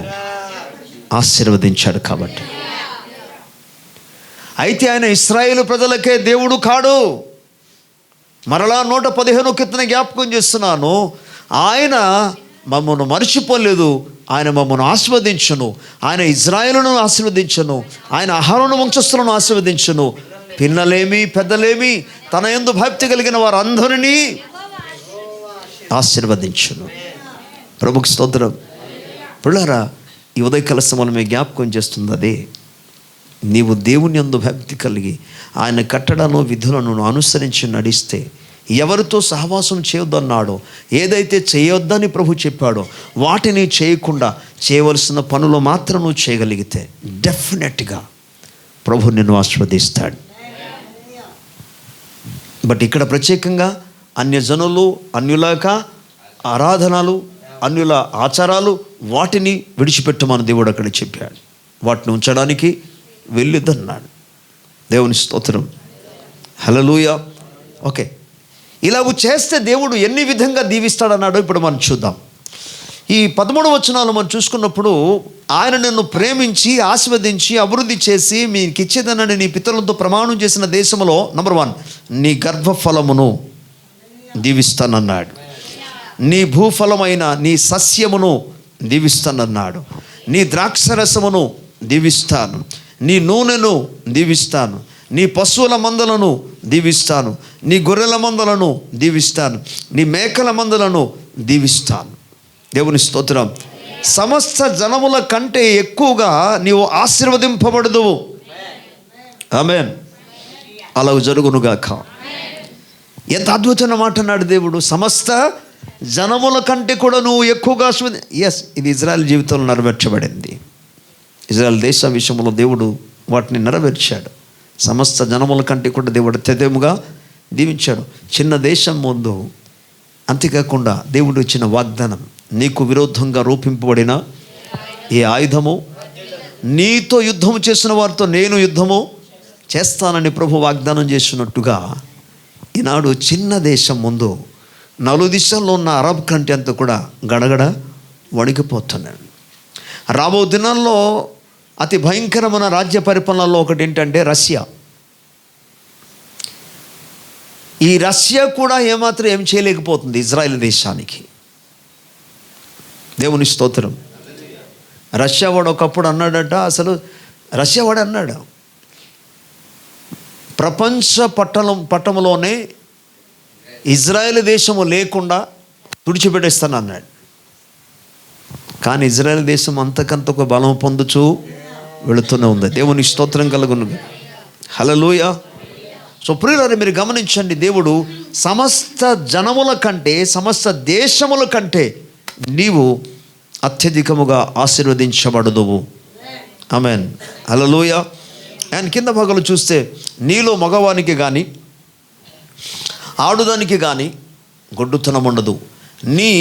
ఆశీర్వదించాడు కాబట్టి. అయితే ఆయన ఇశ్రాయేలు ప్రజలకే దేవుడు కాడు, మరలా 115 కీర్తన జ్ఞాపకం చేస్తున్నాను. ఆయన మమ్మను మర్చిపోలేదు, ఆయన మమ్మను ఆశీర్వదించును, ఆయన ఇజ్రాయేలును ఆశీర్వదించును, ఆయన అహరోను వంశస్థులను ఆశీర్వదించును, పిన్నలేమి పెద్దలేమి తన యందు భక్తి కలిగిన వారందరినీ ఆశీర్వదించును. ప్రభుకి స్తోత్రం. పిల్లరా, ఈ ఉదయకాల సమయంలో మేము జ్ఞాపకం చేస్తుంది అదే. నీవు దేవుని యందు భక్తి కలిగి ఆయన కట్టడను విధులను అనుసరించి నడిస్తే, ఎవరితో సహవాసం చేయొద్దన్నాడో, ఏదైతే చేయొద్దని ప్రభు చెప్పాడో వాటిని చేయకుండా చేయవలసిన పనులు మాత్రం నువ్వు చేయగలిగితే డెఫినెట్గా ప్రభు నిన్ను ఆశీర్వదిస్తాడు. బట్ ఇక్కడ ప్రత్యేకంగా అన్యజనులు, అన్యులక ఆరాధనలు, అన్యుల ఆచారాలు వాటిని విడిచిపెట్టమని దేవుడు అక్కడ చెప్పాడు. వాటిని ఉంచడానికి వెళ్ళిద్దన్నాడు. దేవుని స్తోత్రం. హల్లెలూయా. ఓకే, ఇలాగ చేస్తే దేవుడు ఎన్ని విధంగా దీవిస్తాడన్నాడో ఇప్పుడు మనం చూద్దాం. ఈ 13 వచనాలు మనం చూసుకున్నప్పుడు, ఆయన నిన్ను ప్రేమించి ఆశీర్వదించి అభివృద్ధి చేసి మీకు ఇచ్చేదనని నీ పితరులతో ప్రమాణం చేసిన దేశంలో నంబర్ 1 నీ గర్భఫలమును దీవిస్తానన్నాడు, నీ భూఫలమైన నీ సస్యమును దీవిస్తానన్నాడు, నీ ద్రాక్షరసమును దీవిస్తాను, నీ నూనెను దీవిస్తాను, నీ పశువుల మందలను దీవిస్తాను, నీ గొర్రెల మందలను దీవిస్తాను, నీ మేకల మందలను దీవిస్తాను. దేవుని స్తోత్రం. సమస్త జనముల కంటే ఎక్కువగా నీవు ఆశీర్వదింపబడదువు. ఆమేన్. అలా జరుగునుగాక. ఎంత అద్భుతమైన మాట అన్నాడు దేవుడు. సమస్త జనముల కంటే కూడా నువ్వు ఎక్కువగా ఎస్, ఇది ఇజ్రాయెల్ జీవితంలో నెరవేర్చబడింది. ఇజ్రాయెల్ దేశ విషయంలో దేవుడు వాటిని నెరవేర్చాడు. సమస్త జనముల కంటే కూడా దేవుడు అత్యధికముగా దీవించాడు. చిన్న దేశం ముందు, అంతేకాకుండా దేవుడు ఇచ్చిన వాగ్దానం, నీకు విరోధంగా రూపింపబడిన ఏ ఆయుధము, నీతో యుద్ధము చేసిన వారితో నేను యుద్ధము చేస్తానని ప్రభు వాగ్దానం చేసినట్టుగా, ఈనాడు చిన్న దేశం ముందు నలు దిశల్లో ఉన్న అరబ్ కంటే అంతా కూడా గడగడ వణికిపోతున్నాడు. రాబో దినాల్లో అతి భయంకరమైన రాజ్య పరిపాలనలో ఒకటి ఏంటంటే రష్యా. ఈ రష్యా కూడా ఏమాత్రం ఏం చేయలేకపోతుంది ఇజ్రాయెల్ దేశానికి. దేవుని స్తోత్రం. రష్యా వాడు ఒకప్పుడు అన్నాడట, అసలు రష్యా వాడు అన్నాడు, ప్రపంచ పట్టణంలోనే ఇజ్రాయెల్ దేశము లేకుండా తుడిచిపెట్టేస్తాను అన్నాడు. కానీ ఇజ్రాయెల్ దేశం అంతకంత ఒక బలం పొందుచూ వెళుతూనే ఉంది. దేవుని స్తోత్రం కలుగును. హల్లెలూయా. సో ప్రియులారా, మీరు గమనించండి, దేవుడు సమస్త జనముల కంటే, సమస్త దేశముల కంటే నీవు అత్యధికముగా ఆశీర్వదించబడదువు. ఆమేన్. హల్లెలూయా. అండ్ కింద భాగంలో చూస్తే, నీలో మగవానికి కానీ ఆడుదానికి కానీ గొడ్డుతనం ఉండదు, నీ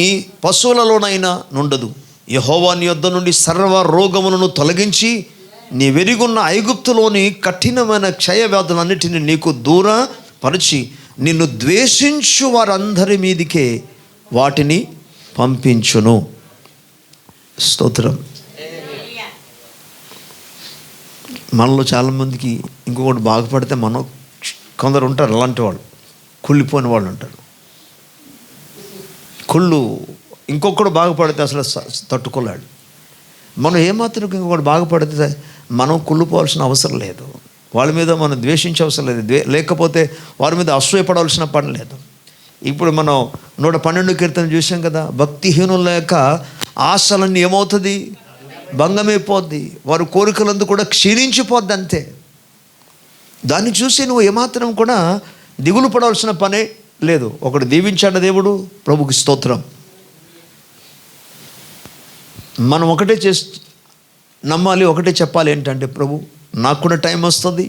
పశువులలోనైనా నుండదు. యెహోవా నీ యొద్ద నుండి సర్వ రోగములను తొలగించి నీ వెరిగున్న ఐగుప్తులోని కఠినమైన క్షయవ్యాధులన్నిటిని నీకు దూరపరిచి నిన్ను ద్వేషించు వారందరి మీదికే వాటిని పంపించును. స్తోత్రం. మనలో చాలామందికి ఇంకొకటి బాగుపడితే మనం, కొందరు ఉంటారు అలాంటి వాళ్ళు, కుళ్ళిపోయిన వాళ్ళు ఉంటారు. కుళ్ళు ఇంకొకడు బాగుపడితే అసలు తట్టుకోలేడు. మనం ఏమాత్రం ఇంకొకటి బాగుపడితే మనం కుళ్ళిపోవాల్సిన అవసరం లేదు, వాళ్ళ మీద మనం ద్వేషించే అవసరం లేదు, లేకపోతే వారి మీద అసూయపడాల్సిన పని లేదు. ఇప్పుడు మనం 112 కీర్తన చూసాం కదా, భక్తిహీనుల యొక్క ఆశలన్నీ ఏమవుతుంది, భంగమైపోద్ది, వారి కోరికలందు కూడా క్షీణించిపోద్ది అంతే. దాన్ని చూసి నువ్వు ఏమాత్రం కూడా దిగులు పడాల్సిన పనే లేదు. ఒకడు దీవించాడు దేవుడు, ప్రభుకి స్తోత్రం. మనం ఒకటే నమ్మాలి, ఒకటే చెప్పాలి, ఏంటంటే ప్రభు నాకు కూడా టైం వస్తుంది,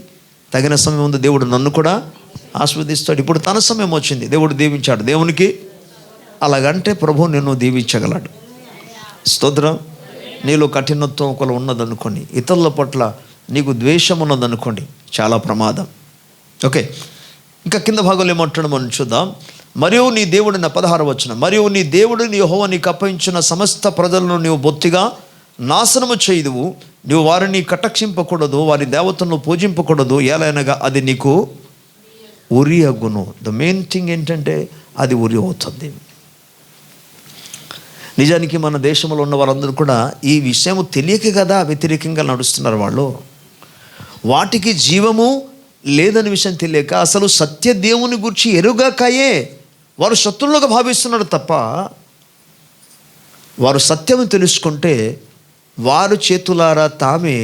తగిన సమయం ఉంది, దేవుడు నన్ను కూడా ఆస్వాదిస్తాడు. ఇప్పుడు తన సమయం వచ్చింది, దేవుడు దీవించాడు. దేవునికి అలాగంటే ప్రభు నిన్ను దీవించగలడు. స్తోత్రం. నీలో కఠినత్వం ఒకరు ఉన్నదనుకోండి, ఇతరుల పట్ల నీకు ద్వేషం ఉన్నదనుకోండి, చాలా ప్రమాదం. ఓకే, ఇంకా కింద భాగంలో ఏమంటాడు మనం చూద్దాం. మరియు నీ దేవుడిని 16వ వచనం, మరియు నీ దేవుడిని యెహోవా నీకు అప్పగించిన సమస్త ప్రజలను నీవు బొత్తిగా నాశనము చేయుదువు, నీవు వారిని కటాక్షింపకూడదు, వారి దేవతలను పూజింపకూడదు, ఏలైనగా అది నీకు ఉరి అగును. ద మెయిన్ థింగ్ ఏంటంటే అది ఉరి అవుతుంది. నిజానికి మన దేశంలో ఉన్న వాళ్ళందరూ కూడా ఈ విషయం తెలియక కదా వ్యతిరేకంగా నడుస్తున్నారు. వాళ్ళు వాటికి జీవము లేదని విషయం తెలియక, అసలు సత్య దేవుని గురించి ఎరుగకాయే వారు శత్రువులుగా భావిస్తున్నారు తప్ప, వారు సత్యము తెలుసుకుంటే వారు చేతులారా తామే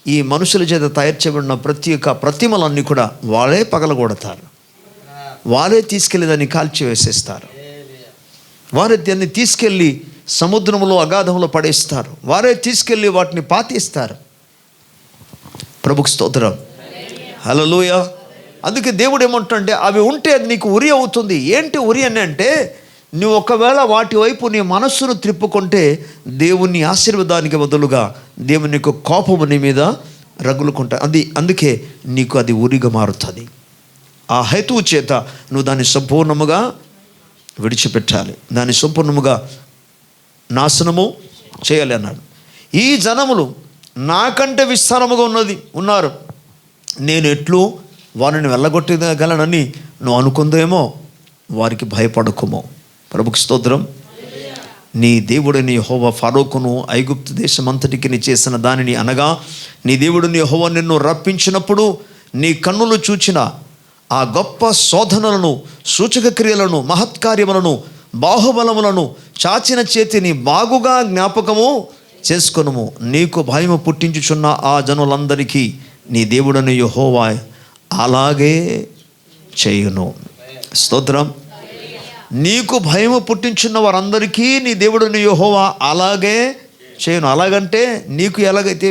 ఈ మనుషుల చేత తయారు చేయబడిన ప్రతి ఒక్క ప్రతిమలన్నీ కూడా వాళ్ళే పగలగొడతారు, వారే తీసుకెళ్ళి దాన్ని కాల్చివేసేస్తారు, వారే దాన్ని తీసుకెళ్ళి సముద్రంలో అగాధంలో పడేస్తారు, వారే తీసుకెళ్ళి వాటిని పాతేస్తారు. ప్రభుకు స్తోత్రం, హల్లెలూయా. అందుకే దేవుడు ఏమంటాడంటే అవి ఉంటే అది నీకు ఉరి అవుతుంది. ఏంటి ఉరి అని అంటే, నువ్వు ఒకవేళ వాటి వైపు నీ మనస్సును త్రిప్పుకుంటే దేవుని ఆశీర్వాదానికి బదులుగా దేవుని యొక్క కోపము నీ మీద రగులుకుంటా. అందుకే నీకు అది ఉరిగా మారుతుంది. ఆ హేతువు చేత నువ్వు దాన్ని సంపూర్ణముగా విడిచిపెట్టాలి, దాన్ని సంపూర్ణముగా నాశనము చేయాలి అన్నాడు. ఈ జనములు నాకంటే విస్తారముగా ఉన్నారు, నేను ఎట్లు వారిని వెళ్ళగొట్టగలనని నువ్వు అనుకుందేమో, వారికి భయపడకుమో. ప్రభుకి స్తోత్రం. నీ దేవుడిని యెహోవా ఫరోకును ఐగుప్తు దేశమంతటికి నీ చేసిన దానిని, అనగా నీ దేవుడిని యెహోవా నిన్ను రప్పించినప్పుడు నీ కన్నులు చూచిన ఆ గొప్ప శోధనలను, సూచక క్రియలను, మహత్కార్యములను, బాహుబలములను, చాచిన చేతిని బాగుగా జ్ఞాపకము చేసుకొనుము. నీకు భయము పుట్టించుచున్న ఆ జనులందరికీ నీ దేవుడని యెహోవా అలాగే చేయును. స్తోత్రం. నీకు భయము పుట్టించున్న వారందరికీ నీ దేవుడని యెహోవా అలాగే చేయను. అలాగంటే నీకు ఎలాగైతే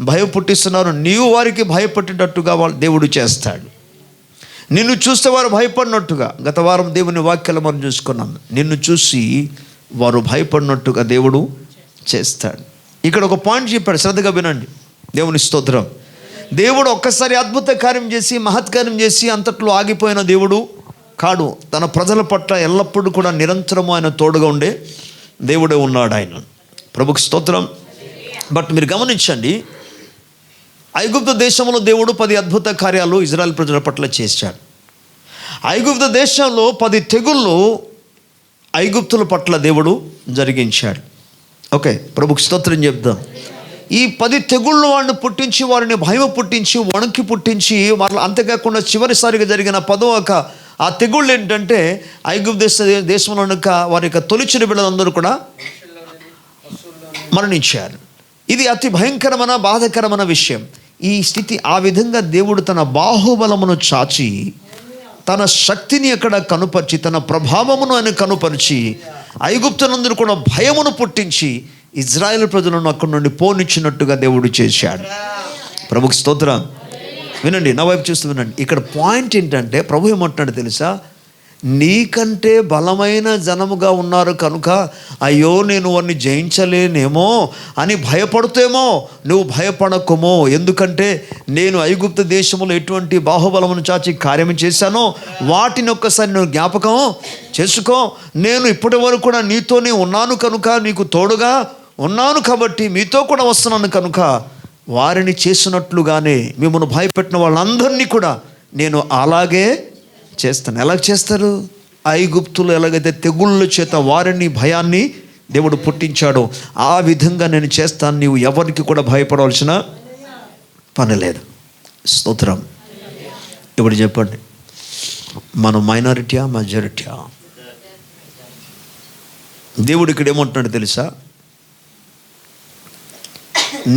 భయం పుట్టిస్తున్నారో నీవు వారికి భయపడేటట్టుగా దేవుడు చేస్తాడు. నిన్ను చూస్తే వారు భయపడినట్టుగా, గత వారం దేవుని వాక్యాలు మనం చూసుకున్నాం, నిన్ను చూసి వారు భయపడినట్టుగా దేవుడు చేస్తాడు. ఇక్కడ ఒక పాయింట్ చెప్పాడు, శ్రద్ధగా వినండి. దేవుని స్తోత్రం. దేవుడు ఒక్కసారి అద్భుత కార్యం చేసి, మహత్కార్యం చేసి అంతట్లో ఆగిపోయిన దేవుడు కాడు. తన ప్రజల పట్ల ఎల్లప్పుడూ కూడా నిరంతరము ఆయన తోడుగా ఉండే దేవుడే ఉన్నాడు ఆయన. ప్రభుకి స్తోత్రం. బట్ మీరు గమనించండి, ఐగుప్తు దేశంలో దేవుడు 10 అద్భుత కార్యాలు ఇజ్రాయెల్ ప్రజల పట్ల చేశాడు. ఐగుప్తు దేశంలో 10 తెగుళ్ళు ఐగుప్తుల పట్ల దేవుడు జరిగించాడు. ఓకే, ప్రభుకి స్తోత్రం చెప్దాం. ఈ 10 తెగుళ్ళు వాడిని పుట్టించి, వారిని భయం పుట్టించి, వణుకి పుట్టించి, వాళ్ళ అంతేకాకుండా చివరిసారిగా జరిగిన 10వ ఆ తెగుళ్ళు ఏంటంటే, ఐగుప్తు దేశంలో వారి యొక్క తొలిచిన బిడ్డలందరూ కూడా మరణించారు. ఇది అతి భయంకరమైన, బాధాకరమైన విషయం. ఈ స్థితి, ఆ విధంగా దేవుడు తన బాహుబలమును చాచి, తన శక్తిని అక్కడ కనుపరిచి, తన ప్రభావమును ఆయన కనుపరిచి, ఐగుప్తులందరూ కూడా భయమును పుట్టించి ఇజ్రాయేల్ ప్రజలను అక్కడి నుండి పోనిచ్చినట్టుగా దేవుడు చేశాడు. ప్రభుకి స్తోత్రం. వినండి, నా వైపు చూస్తూ వినండి. ఇక్కడ పాయింట్ ఏంటంటే, ప్రభు ఏమంటున్నాడు తెలుసా? నీకంటే బలమైన జనముగా ఉన్నారు కనుక అయ్యో నేను వారిని జయించలేనేమో అని భయపడుతేమో నువ్వు భయపడకుమో. ఎందుకంటే నేను ఐగుప్తు దేశంలో ఎటువంటి బాహుబలమును చాచి కార్యం చేశానో వాటిని ఒక్కసారి నువ్వు జ్ఞాపకం చేసుకో. నేను ఇప్పటి వరకు కూడా నీతోనే ఉన్నాను కనుక, నీకు తోడుగా ఉన్నాను కాబట్టి మీతో కూడా వస్తున్నాను కనుక, వారిని చేసినట్లుగానే మిమ్మల్ని భయపెట్టిన వాళ్ళందరినీ కూడా నేను అలాగే చేస్తాను. ఎలా చేస్తారు? ఐగుప్తులు ఎలాగైతే తెగుళ్ళ చేత వారిని, భయాన్ని దేవుడు పుట్టించాడో ఆ విధంగా నేను చేస్తాను. నీవు ఎవరికి కూడా భయపడవలసిన పని లేదు. స్తోత్రం. ఇప్పుడు చెప్పండి, మనం మైనారిటీయా, మెజారిటీయా? దేవుడు ఇక్కడ ఏమంటున్నాడు తెలుసా?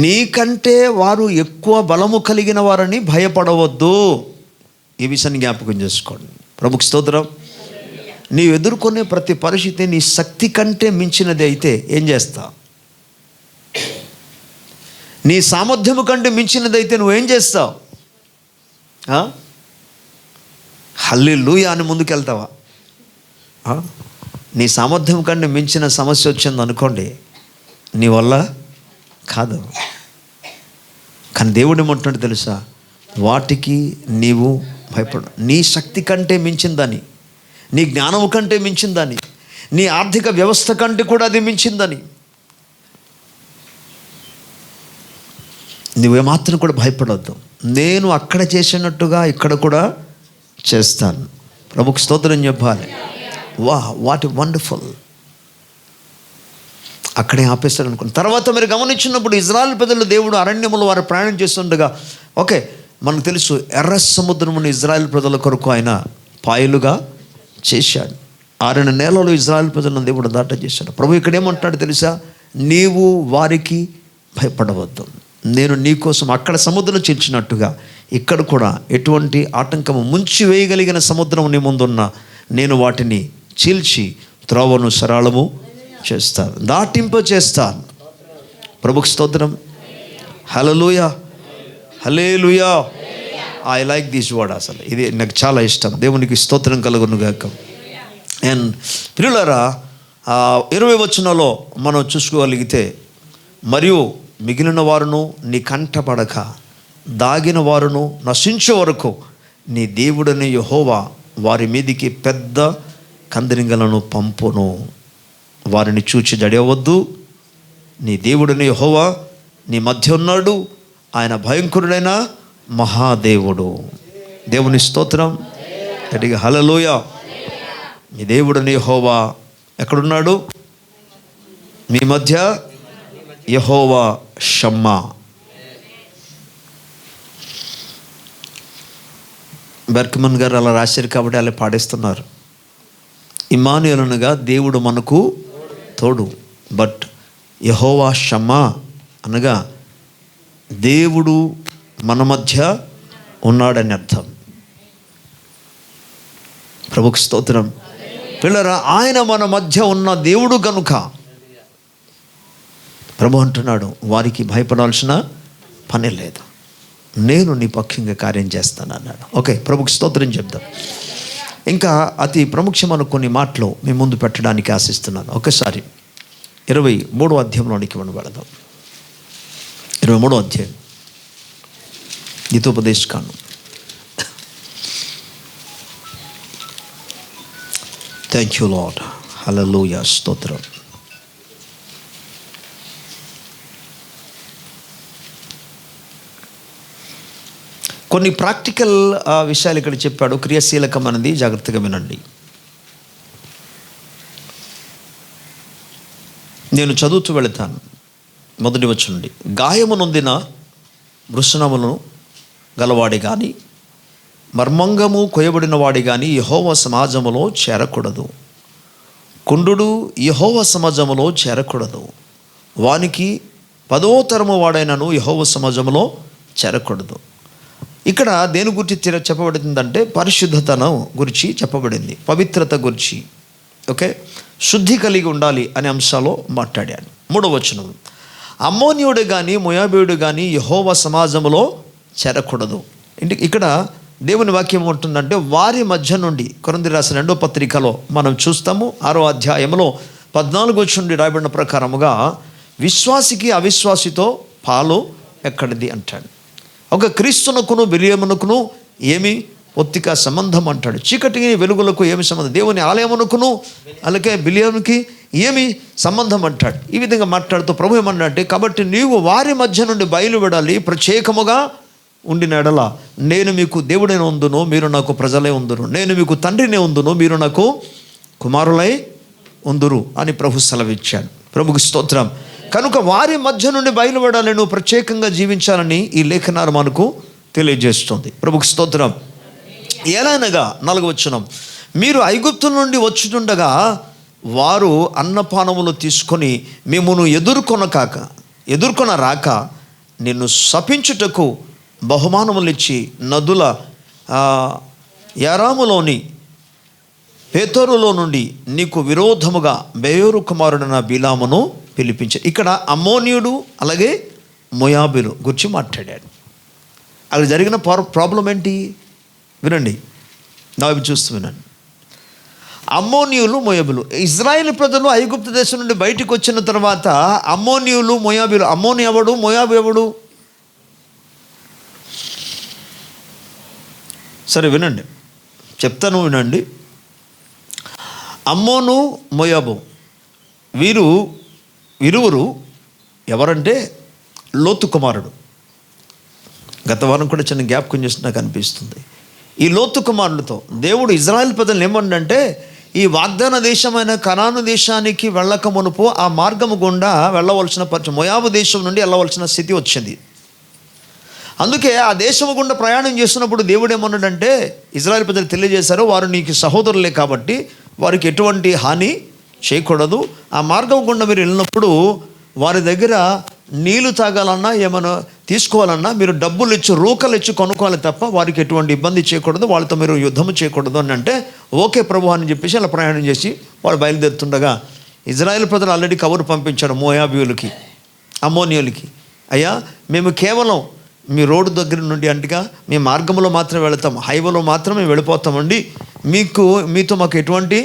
నీకంటే వారు ఎక్కువ బలము కలిగిన వారని భయపడవద్దు. ఈ విషయాన్ని జ్ఞాపకం చేసుకోండి. ప్రభుకి స్తోత్రం. నీవు ఎదుర్కొనే ప్రతి పరిస్థితి నీ శక్తి కంటే మించినది అయితే ఏం చేస్తావు? నీ సామర్థ్యము కంటే మించినది అయితే నువ్వేం చేస్తావు? హల్లెలూయా అని ముందుకెళ్తావా? నీ సామర్థ్యం కంటే మించిన సమస్య వచ్చింది అనుకోండి, నీ వల్ల కాదు. కానీ దేవుడు ఏమంటున్నాడు తెలుసా? వాటికి నీవు భయపడు. నీ శక్తి కంటే మించిందని, నీ జ్ఞానము కంటే మించిందని, నీ ఆర్థిక వ్యవస్థ కంటే కూడా అది మించిందని నువ్వేమాత్రం కూడా భయపడవద్దు. నేను అక్కడ చేసినట్టుగా ఇక్కడ కూడా చేస్తాను. ప్రభుకు స్తోత్రం చెప్పాలి. What wonderful. అక్కడే ఆపేస్తాడు అనుకున్నాను. తర్వాత మీరు గమనించినప్పుడు ఇజ్రాయెల్ ప్రజలు దేవుడు అరణ్యములో వారు ప్రయాణం చేస్తుండగా, ఓకే, మనకు తెలుసు ఎర్ర సముద్రమును ఇజ్రాయెల్ ప్రజల కొరకు ఆయన పాయలుగా చేశాడు. 6 నెలలు ఇజ్రాయెల్ ప్రజలను దేవుడు దాట చేశాడు. ప్రభు ఇక్కడ ఏమంటాడు తెలుసా? నీవు వారికి భయపడవద్దు, నేను నీకోసం అక్కడ సముద్రం చీల్చినట్టుగా ఇక్కడ కూడా ఎటువంటి ఆటంకము ముంచి వేయగలిగిన సముద్రం నీ ముందున్న నేను వాటిని చీల్చి త్రోవను సరళము చేస్తాను, దాటింప చేస్తాను. ప్రభుకు స్తోత్రం. Hallelujah, hallelujah. I like this word. అసలు ఇది నాకు చాలా ఇష్టం. దేవునికి స్తోత్రం కలుగును గాక. అండ్ ప్రియులారా, 20 వచనంలో మనం చూసుకోగలిగితే, మరియు మిగిలిన వారును నీ కంటపడక దాగిన వారును నశించే వరకు నీ దేవుడని యెహోవా వారి మీదికి పెద్ద కందిరింగలను పంపును, వారిని చూచి జడవద్దు. నీ దేవుడని యెహోవా నీ మధ్య ఉన్నాడు, ఆయన భయంకరుడైన మహాదేవుడు. దేవుని స్తోత్రం. గట్టిగా హల్లెలూయా. నీ దేవుడని యెహోవా ఎక్కడున్నాడు? మీ మధ్య యెహోవా షమ్మా. బెర్క్మన్ గారు అలా రాశారు కాబట్టి అలా పాడేస్తున్నారు. ఇమ్మానుయేలు అనగా దేవుడు మనకు తోడు. బట్ యెహోవా షమ్మా అనగా దేవుడు మన మధ్య ఉన్నాడని అర్థం. ప్రభుకు స్తోత్రం. పిల్లరా, ఆయన మన మధ్య ఉన్న దేవుడు గనుక ప్రభు అంటున్నాడు, వారికి భయపడాల్సిన పని లేదు, నేను నీ పక్షంగా కార్యం చేస్తాను అన్నాడు. ఓకే, ప్రభుకు స్తోత్రం చెప్దాం. ఇంకా అతి ప్రముఖమైన కొన్ని మాటలు మీ ముందు పెట్టడానికి ఆశిస్తున్నాను. ఒకసారి 23వ అధ్యాయంలోనికి మనం వెళదాం. 23వ అధ్యాయం హితోపదేశకాండం. Thank you Lord. హల్లెలూయా, స్తోత్రం. కొన్ని ప్రాక్టికల్ విషయాలు ఇక్కడ చెప్పాడు. క్రియాశీలకం అనేది జాగ్రత్తగా వినండి. నేను చదువుతూ వెళతాను. మొదటి వచనం నుండి, గాయము నొందిన వృషణములను గలవాడి కానీ మర్మంగము కొయ్యబడిన వాడి కానీ యెహోవా సమాజములో చేరకూడదు. కుండు యెహోవా సమాజములో చేరకూడదు. వానికి 10వ తరము వాడైనను యెహోవా సమాజములో చేరకూడదు. ఇక్కడ దేని గురించి చెప్పబడిందంటే పరిశుద్ధతను గురించి చెప్పబడింది, పవిత్రత గురించి. ఓకే, శుద్ధి కలిగి ఉండాలి అనే అంశాల్లో మాట్లాడాను. 3వ వచనం, అమ్మోనీయుడు కానీ మోయాబీయుడు కానీ యెహోవా సమాజంలో చేరకూడదు. ఇక్కడ దేవుని వాక్యం ఉంటుందంటే వారి మధ్య నుండి. కొరింథీ రాసిన 2వ పత్రికలో మనం చూస్తాము, 6వ అధ్యాయంలో 14వ వచనం నుండి రాయబడిన ప్రకారముగా విశ్వాసికి అవిశ్వాసితో పాలు ఎక్కడిది అంటాడు. ఒక క్రీస్తునకును బిలియమునకును ఏమి ఒత్తిక సంబంధం అంటాడు. చీకటికి వెలుగులకు ఏమి సంబంధం, దేవుని ఆలయమునకును అలాగే బిలియముకి ఏమి సంబంధం అంటాడు. ఈ విధంగా మాట్లాడుతూ ప్రభు ఏమన్నాడంటే, కాబట్టి నీవు వారి మధ్య నుండి బయలువెడాలి, ప్రత్యేకముగా ఉండిన ఎడల నేను మీకు దేవుడైన ఉందును, మీరు నాకు ప్రజలై ఉందును, నేను మీకు తండ్రినే ఉందును, మీరు నాకు కుమారులై ఉందురు అని ప్రభు సెలవిచ్చాడు. ప్రభుకు స్తోత్రం. కనుక వారి మధ్య నుండి బయలువెడాలి, నువ్వు ప్రత్యేకంగా జీవించాలని ఈ లేఖనాలు మనకు తెలియజేస్తుంది. ప్రభుకు స్తోత్రం. ఎలానగా 4వ వచనం, మీరు ఐగుప్తు నుండి వచ్చుతుండగా వారు అన్నపానములు తీసుకొని మిమ్మును ఎదుర్కొన రాక నిన్ను శపించుటకు బహుమానములు ఇచ్చి నదుల యారాములోని పేతరులో నుండి నీకు విరోధముగా బెయోరు కుమారుడైన బిలామును పిలిపించాడు. ఇక్కడ అమ్మోనీయుడు అలాగే మోయాబీలు గురించి మాట్లాడాడు. అక్కడ జరిగిన ప్రాబ్లం ఏంటి వినండి, నా చూస్తూ వినండి. అమ్మోనీయులు మోయాబీలు, ఇజ్రాయేల్ ప్రజలు ఐగుప్తు దేశం నుండి బయటికి వచ్చిన తర్వాత అమ్మోనీయులు మోయాబీలు. అమ్మోని ఎవడు, మోయాబు ఎవడు? సరే వినండి, చెప్తాను వినండి. అమ్మోను మోయాబు వీరువురు ఎవరంటే లోతు కుమారుడు. గత వారం కూడా చిన్న జ్ఞాపకం చేసి నాకు అనిపిస్తుంది. ఈ లోతు కుమారులతో దేవుడు ఇజ్రాయెల్ ప్రజలను ఏమంటే, ఈ వాగ్దాన దేశమైన కనాను దేశానికి వెళ్ళక మునుపు ఆ మార్గము గుండా వెళ్ళవలసిన మోయాబు దేశం నుండి వెళ్ళవలసిన స్థితి వచ్చింది. అందుకే ఆ దేశము గుండా ప్రయాణం చేస్తున్నప్పుడు దేవుడు ఏమన్నాడంటే, ఇజ్రాయెల్ ప్రజలు తెలియజేశారు, వారు నీకు సహోదరులే కాబట్టి వారికి ఎటువంటి హాని చేయకూడదు. ఆ మార్గం గుండా మీరు వెళ్ళినప్పుడు వారి దగ్గర నీళ్లు తాగాలన్నా ఏమైనా తీసుకోవాలన్నా మీరు డబ్బులు ఇచ్చి రూకలు ఇచ్చి కొనుక్కోవాలి తప్ప వారికి ఎటువంటి ఇబ్బంది చేయకూడదు, వాళ్ళతో మీరు యుద్ధము చేయకూడదు అని అంటే, ఓకే ప్రభు అని చెప్పేసి అలా ప్రయాణం చేసి వాళ్ళు బయలుదేరుతుండగా ఇజ్రాయెల్ ప్రజలు ఆల్రెడీ కబురు పంపించాడు మోయాబీయులకి, అమ్మోనియులకి, అయ్యా మేము కేవలం మీ రోడ్డు దగ్గర నుండి అంటగా మీ మార్గంలో మాత్రమే వెళతాం, హైవేలో మాత్రమే వెళ్ళిపోతామండి, మీతో మాకు ఎటువంటి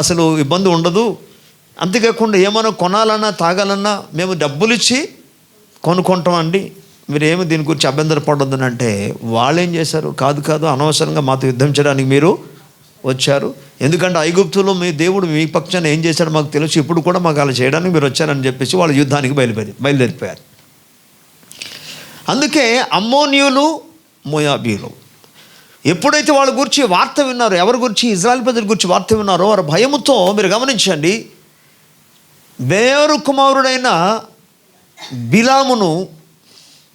అసలు ఇబ్బంది ఉండదు. అంతేకాకుండా ఏమైనా కొనాలన్నా తాగాలన్నా మేము డబ్బులు ఇచ్చి కొనుక్కుంటామండి, మీరేమి దీని గురించి అభ్యంతరపడొద్దని అంటే, వాళ్ళు ఏం చేశారు, కాదు అనవసరంగా మాతో యుద్ధం చేయడానికి మీరు వచ్చారు, ఎందుకంటే ఐగుప్తులో మీ దేవుడు మీ పక్షాన ఏం చేశాడో మాకు తెలుసు, ఇప్పుడు కూడా మాకు అలా చేయడానికి మీరు వచ్చారని చెప్పేసి వాళ్ళు యుద్ధానికి బయలుదేరిపోయారు. అందుకే అమ్మోనియులు మోయాబీయులు ఎప్పుడైతే వాళ్ళ గురించి వార్త విన్నారో, ఎవరి గురించి, ఇజ్రాయెల్ ప్రజల గురించి వార్త విన్నారో, వారి భయముతో మీరు గమనించండి, బేయోరు కుమారుడైన బిలామును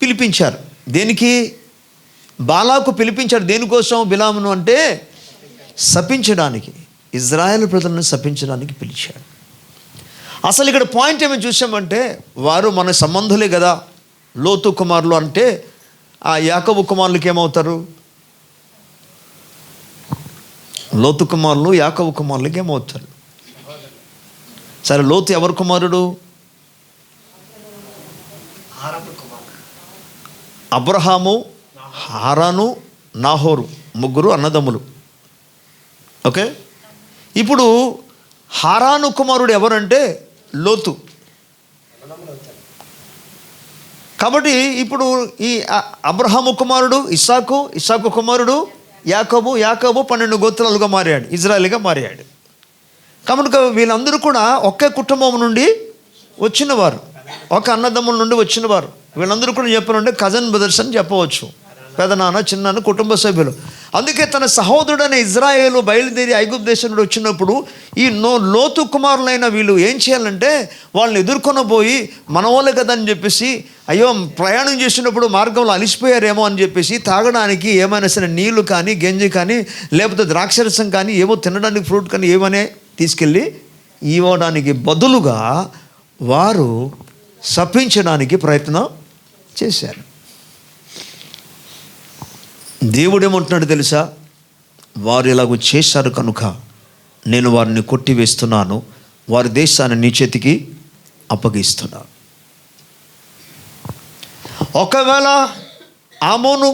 పిలిపించారు. దేనికి? బాలాకు పిలిపించాడు. దేనికోసం బిలామును అంటే శపించడానికి, ఇజ్రాయెల్ ప్రజలను శపించడానికి పిలిచాడు. అసలు ఇక్కడ పాయింట్ ఏమి చూసామంటే, వారు మన సంబంధులే కదా లోతు కుమారులు అంటే, ఆ యాకోబు కుమారులకి ఏమవుతారు? లోతు కుమారులు యాకోబు కుమారులకి ఏమవుతారు? సరే, లోతు ఎవరు కుమారుడు? అబ్రహాము, హారాను, నాహోరు, ముగ్గురు అన్నదమ్ములు. ఓకే, ఇప్పుడు హారాను కుమారుడు ఎవరంటే లోతు. కాబట్టి ఇప్పుడు ఈ అబ్రహాము కుమారుడు ఇస్సాకు కుమారుడు యాకోబు 12 గోత్రాలుగా మారాడు, ఇజ్రాయెల్గా మారాడు. కాబట్టి వీళ్ళందరూ కూడా ఒకే కుటుంబం నుండి వచ్చినవారు, ఒక అన్నదమ్ముల నుండి వచ్చినవారు. వీళ్ళందరూ కూడా చెప్పాలంటే కజన్ బ్రదర్స్ అని చెప్పవచ్చు, పెదనాన్న చిన్నాన్న కుటుంబ సభ్యులు. అందుకే తన సహోదరుడైన ఇజ్రాయేలు బయలుదేరి ఐగుప్తు దేశం నుండి వచ్చినప్పుడు ఈ లోతు కుమారులైన వీళ్ళు ఏం చేయాలంటే, వాళ్ళని ఎదుర్కొనబోయి మన వాళ్ళే కదా అని చెప్పేసి, అయ్యో ప్రయాణం చేసినప్పుడు మార్గంలో అలిసిపోయారేమో అని చెప్పేసి తాగడానికి ఏమైనా సరే నీళ్లు కానీ గంజి కానీ లేకపోతే ద్రాక్షరసం కానీ ఏమో తినడానికి ఫ్రూట్ కానీ ఏమనే తీసుకెళ్ళి ఇవ్వడానికి బదులుగా వారు శపించడానికి ప్రయత్నం చేశారు. దేవుడు ఏమంటున్నాడు తెలుసా? వారు ఇలాగ చేశారు కనుక నేను వారిని కొట్టివేస్తున్నాను, వారి దేశాన్ని నీ చేతికి అప్పగిస్తున్నాను. ఒకవేళ ఆమోను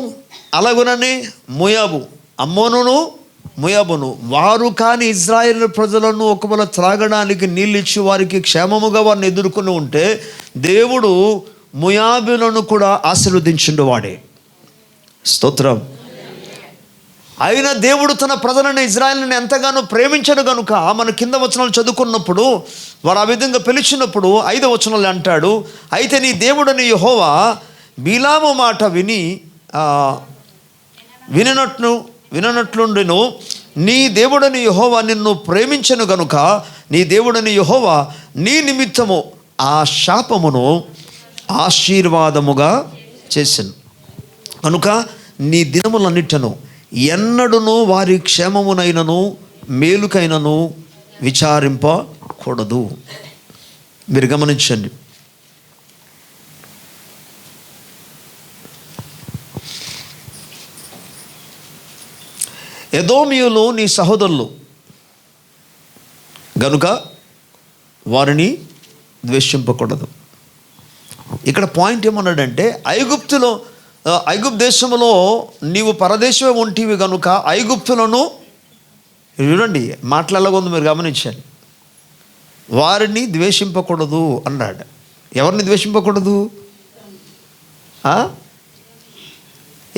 అలాగునని అమ్మోనును మోయాబును వారు కానీ ఇజ్రాయేల్ ప్రజలను ఒకవేళ త్రాగడానికి నీళ్ళు ఇచ్చి వారికి క్షేమముగా వారిని ఎదుర్కొని ఉంటే, దేవుడు మోయాబులను కూడా ఆశీర్వదించిండు వాడే. స్తోత్రం. అయినా దేవుడు తన ప్రజలను ఇజ్రాయేల్ని ఎంతగానో ప్రేమించడు కనుక మన కింద వచనాలు చదువుకున్నప్పుడు వారు ఆ విధంగా పిలిచినప్పుడు 5వ వచనంలో అంటాడు, అయితే నీ దేవుడని యెహోవా బిలాము మాట విననట్లుండెను, నీ దేవుడని యెహోవా నిన్ను ప్రేమించను గనుక నీ దేవుడని యెహోవా నీ నిమిత్తము ఆ శాపమును ఆశీర్వాదముగా చేసెను కనుక నీ దినములన్నిటను ఎన్నడును వారి క్షేమమునైనను మేలుకైనను విచారింపకూడదు. మీరు గమనించండి, ఎదోమీయులు నీ సహోదరులు గనుక వారిని ద్వేషింపకూడదు. ఇక్కడ పాయింట్ ఏమన్నాడంటే, ఐగుప్తు దేశంలో నీవు పరదేశమే ఉంటివి కనుక ఐగుప్తులను చూడండి, మాట్లాడగొంది మీరు గమనించండి, వారిని ద్వేషింపకూడదు అన్నాడు. ఎవరిని ద్వేషింపకూడదు?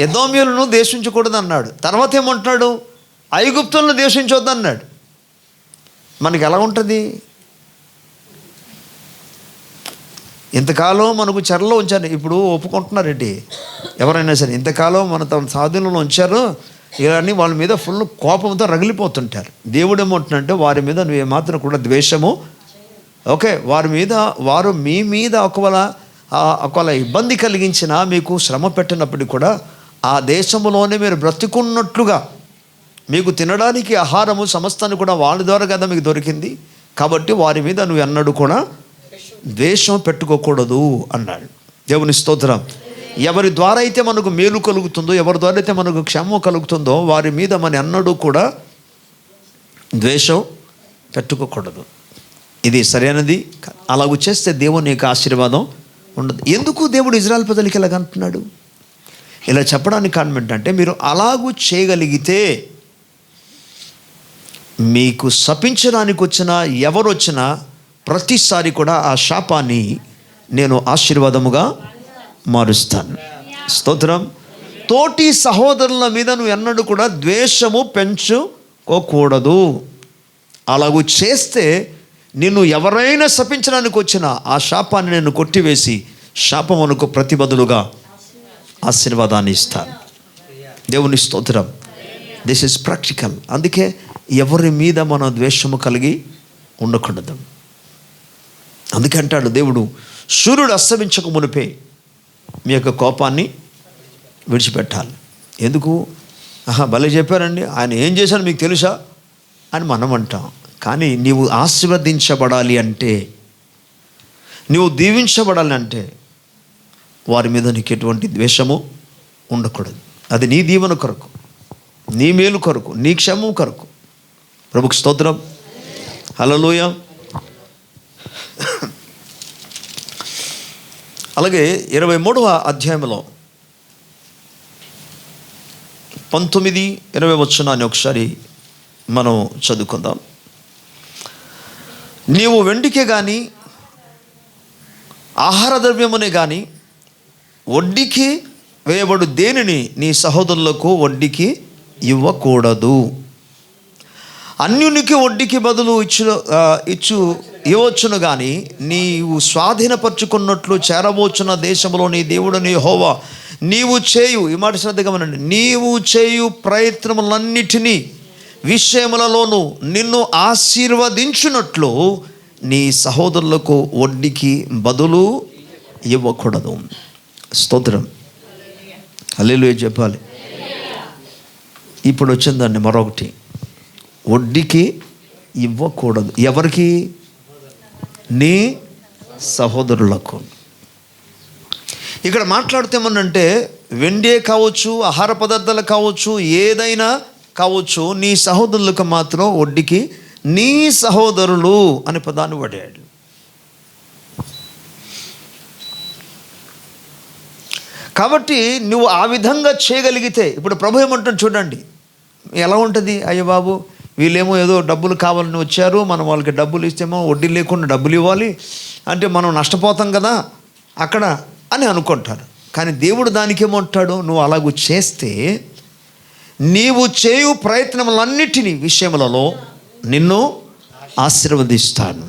ఎదోమీయులను ద్వేషించకూడదు అన్నాడు. తర్వాత ఏమంటున్నాడు? ఐగుప్తులను ద్వేషించొద్దు అన్నాడు. మనకి ఎలా ఉంటుంది? ఇంతకాలం మనకు చెరలో ఉంచారు, ఇప్పుడు ఒప్పుకుంటున్నారండి ఎవరైనా సరే. ఇంతకాలం మన తమ స్వాధీనంలో ఉంచారు, ఇలాని వాళ్ళ మీద ఫుల్ కోపంతో రగిలిపోతుంటారు. దేవుడు ఏమంటున్నంటే వారి మీద నువ్వు ఏమాత్రం కూడా ద్వేషము, ఓకే, వారు మీ మీద ఒకవేళ ఇబ్బంది కలిగించినా, మీకు శ్రమ పెట్టినప్పటికీ కూడా ఆ దేశంలోనే మీరు బ్రతికున్నట్లుగా, మీకు తినడానికి ఆహారము సమస్తాన్ని కూడా వాళ్ళ ద్వారా కదా మీకు దొరికింది, కాబట్టి వారి మీద నువ్వు ఎన్నడూ కూడా ద్వేషం పెట్టుకోకూడదు అన్నాడు. దేవుని స్తోత్రం. ఎవరి ద్వారా అయితే మనకు మేలు కలుగుతుందో, ఎవరి ద్వారా అయితే మనకు క్షేమం కలుగుతుందో, వారి మీద మన ఎన్నడూ కూడా ద్వేషం పెట్టుకోకూడదు. ఇది సరైనది. అలాగూ చేస్తే దేవుని యొక్క ఆశీర్వాదం ఉండదు. ఎందుకు దేవుడు ఇజ్రాయెల్ ప్రజలకి ఇలాగ అంటున్నాడు? ఇలా చెప్పడానికి కారణం ఏంటంటే, మీరు అలాగూ చేయగలిగితే మీకు శపించడానికి వచ్చినా ఎవరు వచ్చినా ప్రతిసారి కూడా ఆ శాపాన్ని నేను ఆశీర్వాదముగా మారుస్తాను. స్తోత్రం. తోటి సహోదరుల మీద నువ్వు ఎన్నడూ కూడా ద్వేషము పెంచుకోకూడదు. అలాగూ చేస్తే నిన్ను ఎవరైనా శపించడానికి వచ్చినా ఆ శాపాన్ని నేను కొట్టివేసి శాపమునకు ప్రతిబదులుగా ఆశీర్వాదాన్ని ఇస్తాను. దేవుని స్తోత్రం. This is practical. అందుకే ఎవరి మీద మనం ద్వేషము కలిగి ఉండకూడదు. అందుకే అంటాడు దేవుడు, సూర్యుడు అస్తమించక మునిపే మీ యొక్క కోపాన్ని విడిచిపెట్టాలి. ఎందుకు? భలే చెప్పారండి, ఆయన ఏం చేశాడు మీకు తెలుసా అని మనం అంటాం. కానీ నీవు ఆశీర్వదించబడాలి అంటే, నీవు దీవించబడాలి అంటే వారి మీద నీకు ఎటువంటి ద్వేషము ఉండకూడదు. అది నీ దీవెన కొరకు, నీ మేలు కొరకు, నీ క్షేమం కొరకు. ప్రభుకు స్తోత్రం. హల్లెలూయ. అలాగే 23వ అధ్యాయంలో 19-20 వచనాన్ని ఒకసారి మనం చదువుకుందాం. నీవు వెండికే కానీ ఆహార ద్రవ్యమునే కానీ వడ్డీకి వేయబడు దేనిని నీ సహోదరులకు వడ్డీకి ఇవ్వకూడదు. అన్యునికి వడ్డీకి బదులు ఇవ్వచ్చును కానీ నీవు స్వాధీనపరుచుకున్నట్లు చేరబోచున్న దేశంలో నీ దేవుడని యెహోవా నీవు చేయు, ఈ మాట శ్రద్ధగా వినండి, నీవు చేయు ప్రయత్నములన్నిటినీ విషయములలోనూ నిన్ను ఆశీర్వదించున్నట్లు నీ సహోదరులకు వడ్డీకి బదులు ఇవ్వకూడదు. స్తోత్రం. హల్లెలూయా చెప్పాలి. ఇప్పుడు వచ్చిందండి మరొకటి, వడ్డీకి ఇవ్వకూడదు. ఎవరికి? నీ సహోదరులకు. ఇక్కడ మాట్లాడుతామనంటే వెండే కావచ్చు, ఆహార పదార్థాలు కావచ్చు, ఏదైనా కావచ్చు, నీ సహోదరులకు మాత్రం వడ్డీకి నీ సహోదరులు అనే పదాన్ని వాడాడు. కాబట్టి నువ్వు ఆ విధంగా చేయగలిగితే, ఇప్పుడు ప్రభు ఏమంటాడు చూడండి, ఎలా ఉంటుంది? అయ్యో బాబు, వీళ్ళేమో ఏదో డబ్బులు కావాలని వచ్చారు, మనం వాళ్ళకి డబ్బులు ఇస్తేమో వడ్డీ లేకుండా డబ్బులు ఇవ్వాలి అంటే మనం నష్టపోతాం కదా అక్కడ అని అనుకుంటారు. కానీ దేవుడు దానికేమంటాడు, నువ్వు అలాగూ చేస్తే నీవు చేయు ప్రయత్నములన్నిటినీ విషయములలో నిన్ను ఆశీర్వదిస్తాను.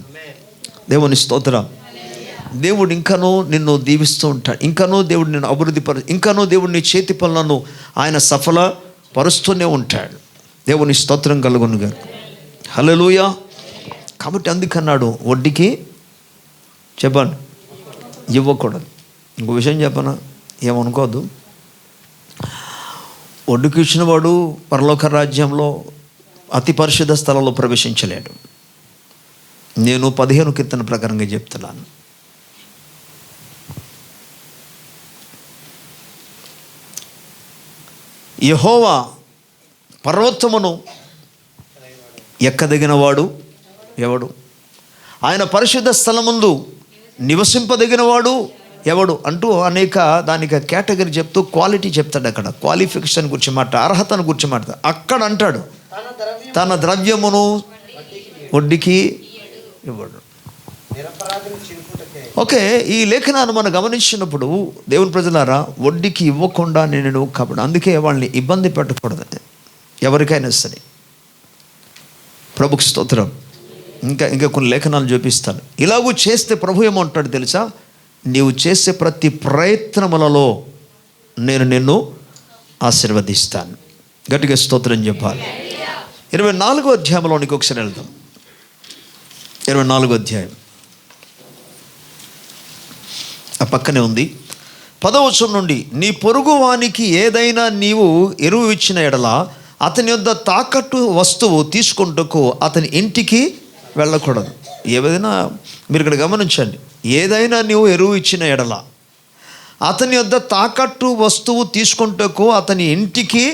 దేవుని స్తోత్రం. దేవుడు ఇంకనూ నిన్ను దీవిస్తూ ఉంటాడు. ఇంకనూ దేవుడు నిన్ను ఇంకనూ దేవుడు నీ చేతి పనులను ఆయన సఫలపరుస్తూనే ఉంటాడు. దేవుని స్తోత్రం కలుగును గాక. హల్లెలూయా. కాబట్టి అందుకన్నాడు వడ్డీకి చెప్పండి ఇవ్వకూడదు. ఇంకో విషయం చెప్పనా, ఏమనుకోదు, వడ్డీకి ఇచ్చిన వాడు పరలోక రాజ్యంలో అతి పరిశుద్ధ స్థలంలో ప్రవేశించలేడు. నేను 15 కీర్తన ప్రకారంగా చెప్తున్నాను. యెహోవా పర్వతమును ఎక్కదగినవాడు ఎవడు? ఆయన పరిశుద్ధ స్థలముందు నివసింపదగినవాడు ఎవడు అంటూ అనేక దానికి కేటగిరీ చెప్తూ క్వాలిటీ చెప్తాడు. అక్కడ క్వాలిఫికేషన్ గురించి అర్హతను గురించి మాట్లాడు. అక్కడ అంటాడు తన ద్రవ్యమును వడ్డీకి ఇవ్వడు. ఓకే, ఈ లేఖనాన్ని మనం గమనించినప్పుడు దేవుని ప్రజలారా, వడ్డీకి ఇవ్వకుండా నేను కాబట్టి అందుకే వాళ్ళని ఇబ్బంది పెట్టకూడదు ఎవరికైనా సరే. ప్రభుకు స్తోత్రం. ఇంకా కొన్ని లేఖనాలు చూపిస్తాను. ఇలాగూ చేస్తే ప్రభు ఏమంటాడు తెలుసా, నీవు చేసే ప్రతి ప్రయత్నములలో నేను నిన్ను ఆశీర్వదిస్తాను. గట్టిగా స్తోత్రం చెప్పాలి. 24వ అధ్యాయంలోనికి ఒకసారి వెళ్దాం. 24వ అధ్యాయం ఆ పక్కనే ఉంది. 10వ వచనం నుండి, నీ పొరుగు వానికి ఏదైనా నీవు ఎరువు ఇచ్చిన ఎడల అతని యొద్ద తాకట్టు వస్తువు తీసుకుంటకు అతని ఇంటికి వెళ్ళకూడదు. ఏదైనా మీరు ఇక్కడ గమనించండి, ఏదైనా నీవు ఎరువు ఇచ్చిన ఎడల అతని యొద్ద తాకట్టు వస్తువు తీసుకుంటకు అతని ఇంటికి.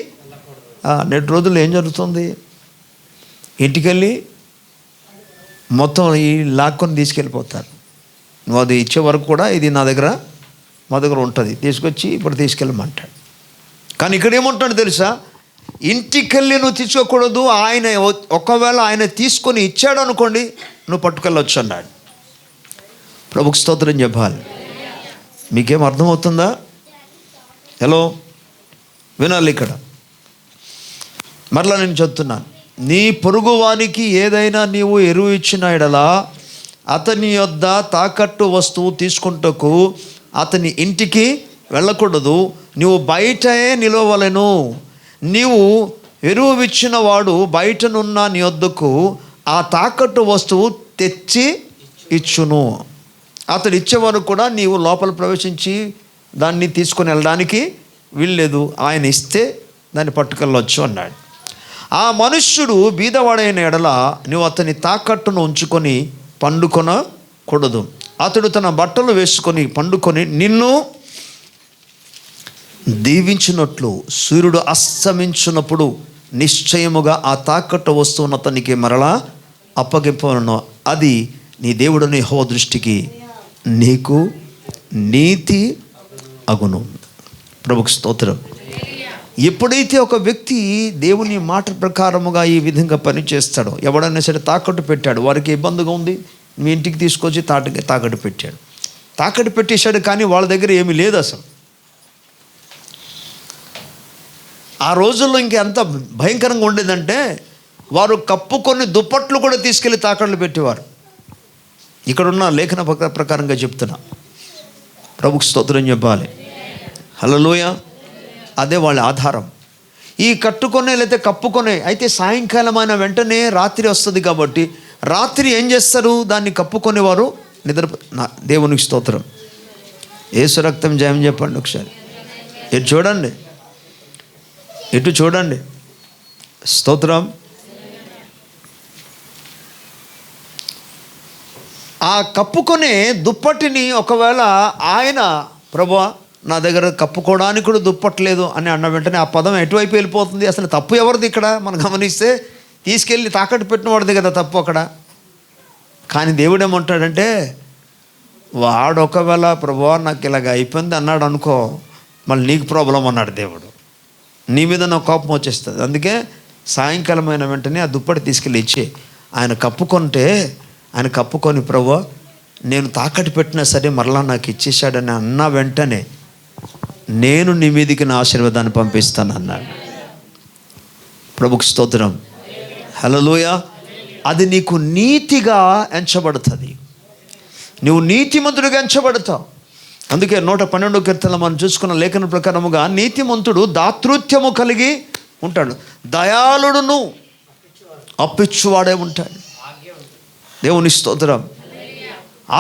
నేటి రోజుల్లో ఏం జరుగుతుంది? ఇంటికి వెళ్ళి మొత్తం ఈ లాక్కొని తీసుకెళ్ళిపోతారు. నువ్వు అది ఇచ్చే వరకు కూడా ఇది మా దగ్గర ఉంటుంది, తీసుకొచ్చి ఇప్పుడు తీసుకెళ్ళమంటాడు. కానీ ఇక్కడ ఏముంటాడు తెలుసా? ఇంటికెళ్ళి నువ్వు తీసుకోకూడదు. ఆయన ఒకవేళ ఆయన తీసుకొని ఇచ్చాడు అనుకోండి, నువ్వు పట్టుకెళ్ళొచ్చు అన్నాడు. ప్రభుకు స్తోత్రం చెప్పాలి. మీకేం అర్థమవుతుందా? హలో, వినాలి. ఇక్కడ మరలా నేను చెప్తున్నాను, నీ పొరుగువానికి ఏదైనా నీవు ఎరువు ఇచ్చిన ఎడలా అతని యొద్ద తాకట్టు వస్తువు తీసుకుంటకు అతని ఇంటికి వెళ్ళకూడదు. నువ్వు బయటే నిలవలెను. నీవు ఎరువు ఇచ్చిన వాడు బయటనున్న నీ వద్దకు ఆ తాకట్టు వస్తువు తెచ్చి ఇచ్చును. అతడు ఇచ్చేవారు కూడా నీవు లోపల ప్రవేశించి దాన్ని తీసుకొని వెళ్ళడానికి వీల్లేదు. ఆయన ఇస్తే దాన్ని పట్టుకెళ్ళవచ్చు అన్నాడు. ఆ మనుష్యుడు బీదవాడైన ఎడల నువ్వు అతని తాకట్టును ఉంచుకొని పండుకొనకూడదు. అతడు తన బట్టలు వేసుకొని పండుకొని నిన్ను దీవించినట్లు సూర్యుడు అస్తమించినప్పుడు నిశ్చయముగా ఆ తాకట్టు వస్తువును అతనికి మరలా అప్పగింపను. అది నీ దేవుడని యెహోవా దృష్టికి నీకు నీతి అగును. ప్రభుకు స్తోత్రం. ఎప్పుడైతే ఒక వ్యక్తి దేవుని మాట ప్రకారముగా ఈ విధంగా పనిచేస్తాడో, ఎవడైనా సరే తాకట్టు పెట్టాడు, వారికి ఇబ్బందిగా ఉంది, మీ ఇంటికి తీసుకొచ్చి తాకట్టు పెట్టాడు. తాకట్టు పెట్టేశాడు, కానీ వాళ్ళ దగ్గర ఏమీ లేదు అసలు. ఆ రోజుల్లో ఇంకెంత భయంకరంగా ఉండేదంటే వారు కప్పుకొని దుప్పట్లు కూడా తీసుకెళ్ళి తాకట్లు పెట్టేవారు. ఇక్కడున్న లేఖన ప్రకారంగా చెప్తున్నా. ప్రభుకు స్తోత్రం చెప్పాలి. హల్లెలూయా. అదే వాళ్ళ ఆధారం. ఈ కట్టుకొనే లేకపోతే కప్పుకొనే అయితే సాయంకాలం అయిన వెంటనే రాత్రి వస్తుంది కాబట్టి రాత్రి ఏం చేస్తారు? దాన్ని కప్పుకొనేవారు దేవునికి స్తోత్రం. యేసు రక్తం జయం చెప్పండి ఒకసారి. ఇటు చూడండి. స్తోత్రం. ఆ కప్పుకొనే దుప్పటిని ఒకవేళ ఆయన ప్రభువా నా దగ్గర కప్పుకోవడానికి కూడా దుప్పట్లేదు అని అన్న వెంటనే ఆ పదం ఎటువైపు వెళ్ళిపోతుంది? అసలు తప్పు ఎవరిది ఇక్కడ? మనం గమనిస్తే తీసుకెళ్ళి తాకట్టు పెట్టిన వాడిది కదా తప్పు అక్కడ. కానీ దేవుడు ఏమంటాడంటే, వాడు ఒకవేళ ప్రభువా నాకు ఇలాగ అయిపోయింది అన్నాడు అనుకో, మళ్ళీ నీకు ప్రాబ్లం అన్నాడు దేవుడు. నీ మీద నాకు కోపం వచ్చేస్తుంది. అందుకే సాయంకాలం అయిన వెంటనే ఆ దుప్పటి తీసుకెళ్ళి ఇచ్చి ఆయన కప్పుకొని ప్రభువా నేను తాకట్టు పెట్టినా సరే మరలా నాకు ఇచ్చేసాడని అన్న వెంటనే నేను నీ మీదికి నా ఆశీర్వాదాన్ని పంపిస్తాను అన్నాడు. ప్రభుకు స్తోత్రం. హల్లెలూయా. అది నీకు నీతిగా ఎంచబడుతుంది. నువ్వు నీతిమంతుడిగా ఎంచబడతావు. అందుకే 112వ కీర్తనలో మనం చూసుకున్న లేఖన ప్రకారముగా నీతిమంతుడు దాతృత్వము కలిగి ఉంటాడు, దయాళుడును అప్పిచ్చువాడే ఉంటాడు. దేవుని స్తోత్రం.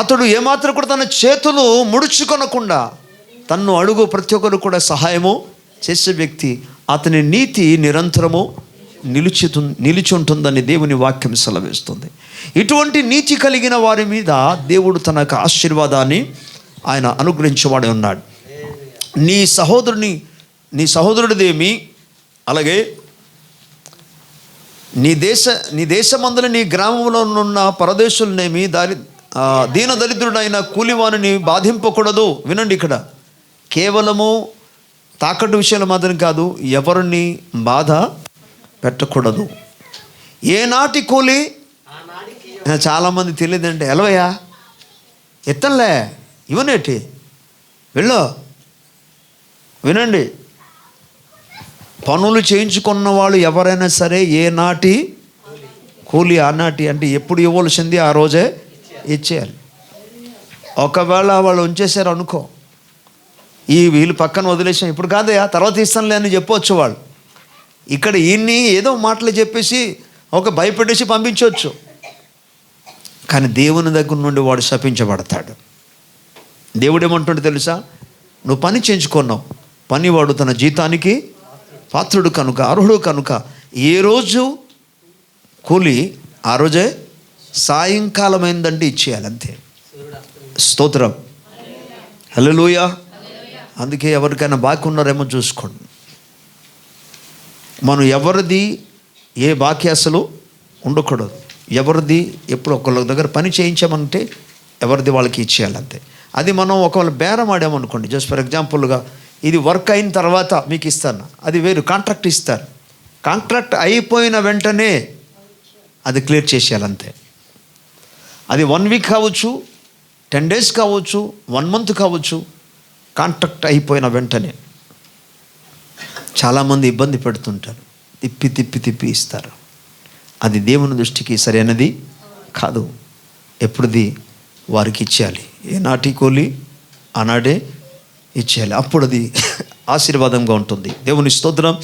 అతడు ఏమాత్రం కూడా తన చేతులు ముడుచుకొనకుండా తన్ను అడుగు ప్రతి ఒక్కరు కూడా సహాయము చేసే వ్యక్తి. అతని నీతి నిరంతరము నిలిచి ఉంటుందని దేవుని వాక్యం సెలవిస్తుంది. ఇటువంటి నీతి కలిగిన వారి మీద దేవుడు తన యొక్క ఆశీర్వాదాన్ని ఆయన అనుగ్రహించేవాడే ఉన్నాడు. నీ సహోదరుడిదేమి, అలాగే నీ దేశమందుల నీ గ్రామంలో ఉన్న పరదేశులనేమి దీన దరిద్రుడైన కూలివానిని బాధింపకూడదు. వినండి, ఇక్కడ కేవలము తాకట్టు విషయాలు మాత్రం కాదు, ఎవరిని బాధ పెట్టకూడదు. ఏనాటి కూలి చాలామంది తెలియదంటే, ఎలవయ్యా ఎత్తలే ఇవనేటి వెళ్ళు. వినండి, పనులు చేయించుకున్న వాళ్ళు ఎవరైనా సరే ఏనాటి కూలి ఆనాటి అంటే ఎప్పుడు ఇవ్వాల్సింది ఆ రోజే ఇచ్చేయాలి. ఒకవేళ వాళ్ళు ఉంచేశారు అనుకో, వీళ్ళు పక్కన వదిలేసాం ఇప్పుడు కాదయా తర్వాత ఇస్తానులే అని చెప్పవచ్చు వాళ్ళు. ఇక్కడ ఈయన్ని ఏదో మాటలు చెప్పేసి ఒక భయపెట్టేసి పంపించవచ్చు, కానీ దేవుని దగ్గర నుండి వాడు శపించబడతాడు. దేవుడు ఏమంటుండే తెలుసా? నువ్వు పని చేయించుకున్నావు, పనివాడు తన జీతానికి పాత్రుడు కనుక, అర్హుడు కనుక ఏ రోజు కూలి ఆ రోజే సాయంకాలం అయిందంటే ఇచ్చేయాలి, అంతే. స్తోత్రం, హల్లెలూయా. అందుకే ఎవరికైనా బాకీ ఉన్నారేమో చూసుకోండి. మనం ఎవరిది ఏ బాకీ అసలు ఉండకూడదు. ఎవరిది ఎప్పుడు ఒకళ్ళ దగ్గర పని చేయించామంటే ఎవరిది వాళ్ళకి ఇచ్చేయాలి, అంతే. అది మనం ఒకవేళ బేరం ఆడామనుకోండి, జస్ట్ ఫర్ ఎగ్జాంపుల్గా ఇది వర్క్ అయిన తర్వాత మీకు ఇస్తాను, అది వేరు. కాంట్రాక్ట్ ఇస్తారు, కాంట్రాక్ట్ అయిపోయిన వెంటనే అది క్లియర్ చేసేయాలి, అంతే. అది 1 వీక్ కావచ్చు, 10 days కావచ్చు, 1 month కావచ్చు. కాంట్రాక్ట్ అయిపోయిన వెంటనే చాలామంది ఇబ్బంది పెడుతుంటారు, తిప్పి తిప్పి తిప్పి ఇస్తారు. అది దేవుని దృష్టికి సరైనది కాదు. ఎప్పుడుది వారికి ఇచ్చేయాలి, ఏనాటి కూలి ఆనాడే ఇచ్చేయాలి, అప్పుడు అది ఆశీర్వాదంగా ఉంటుంది. దేవుని స్తోత్రం.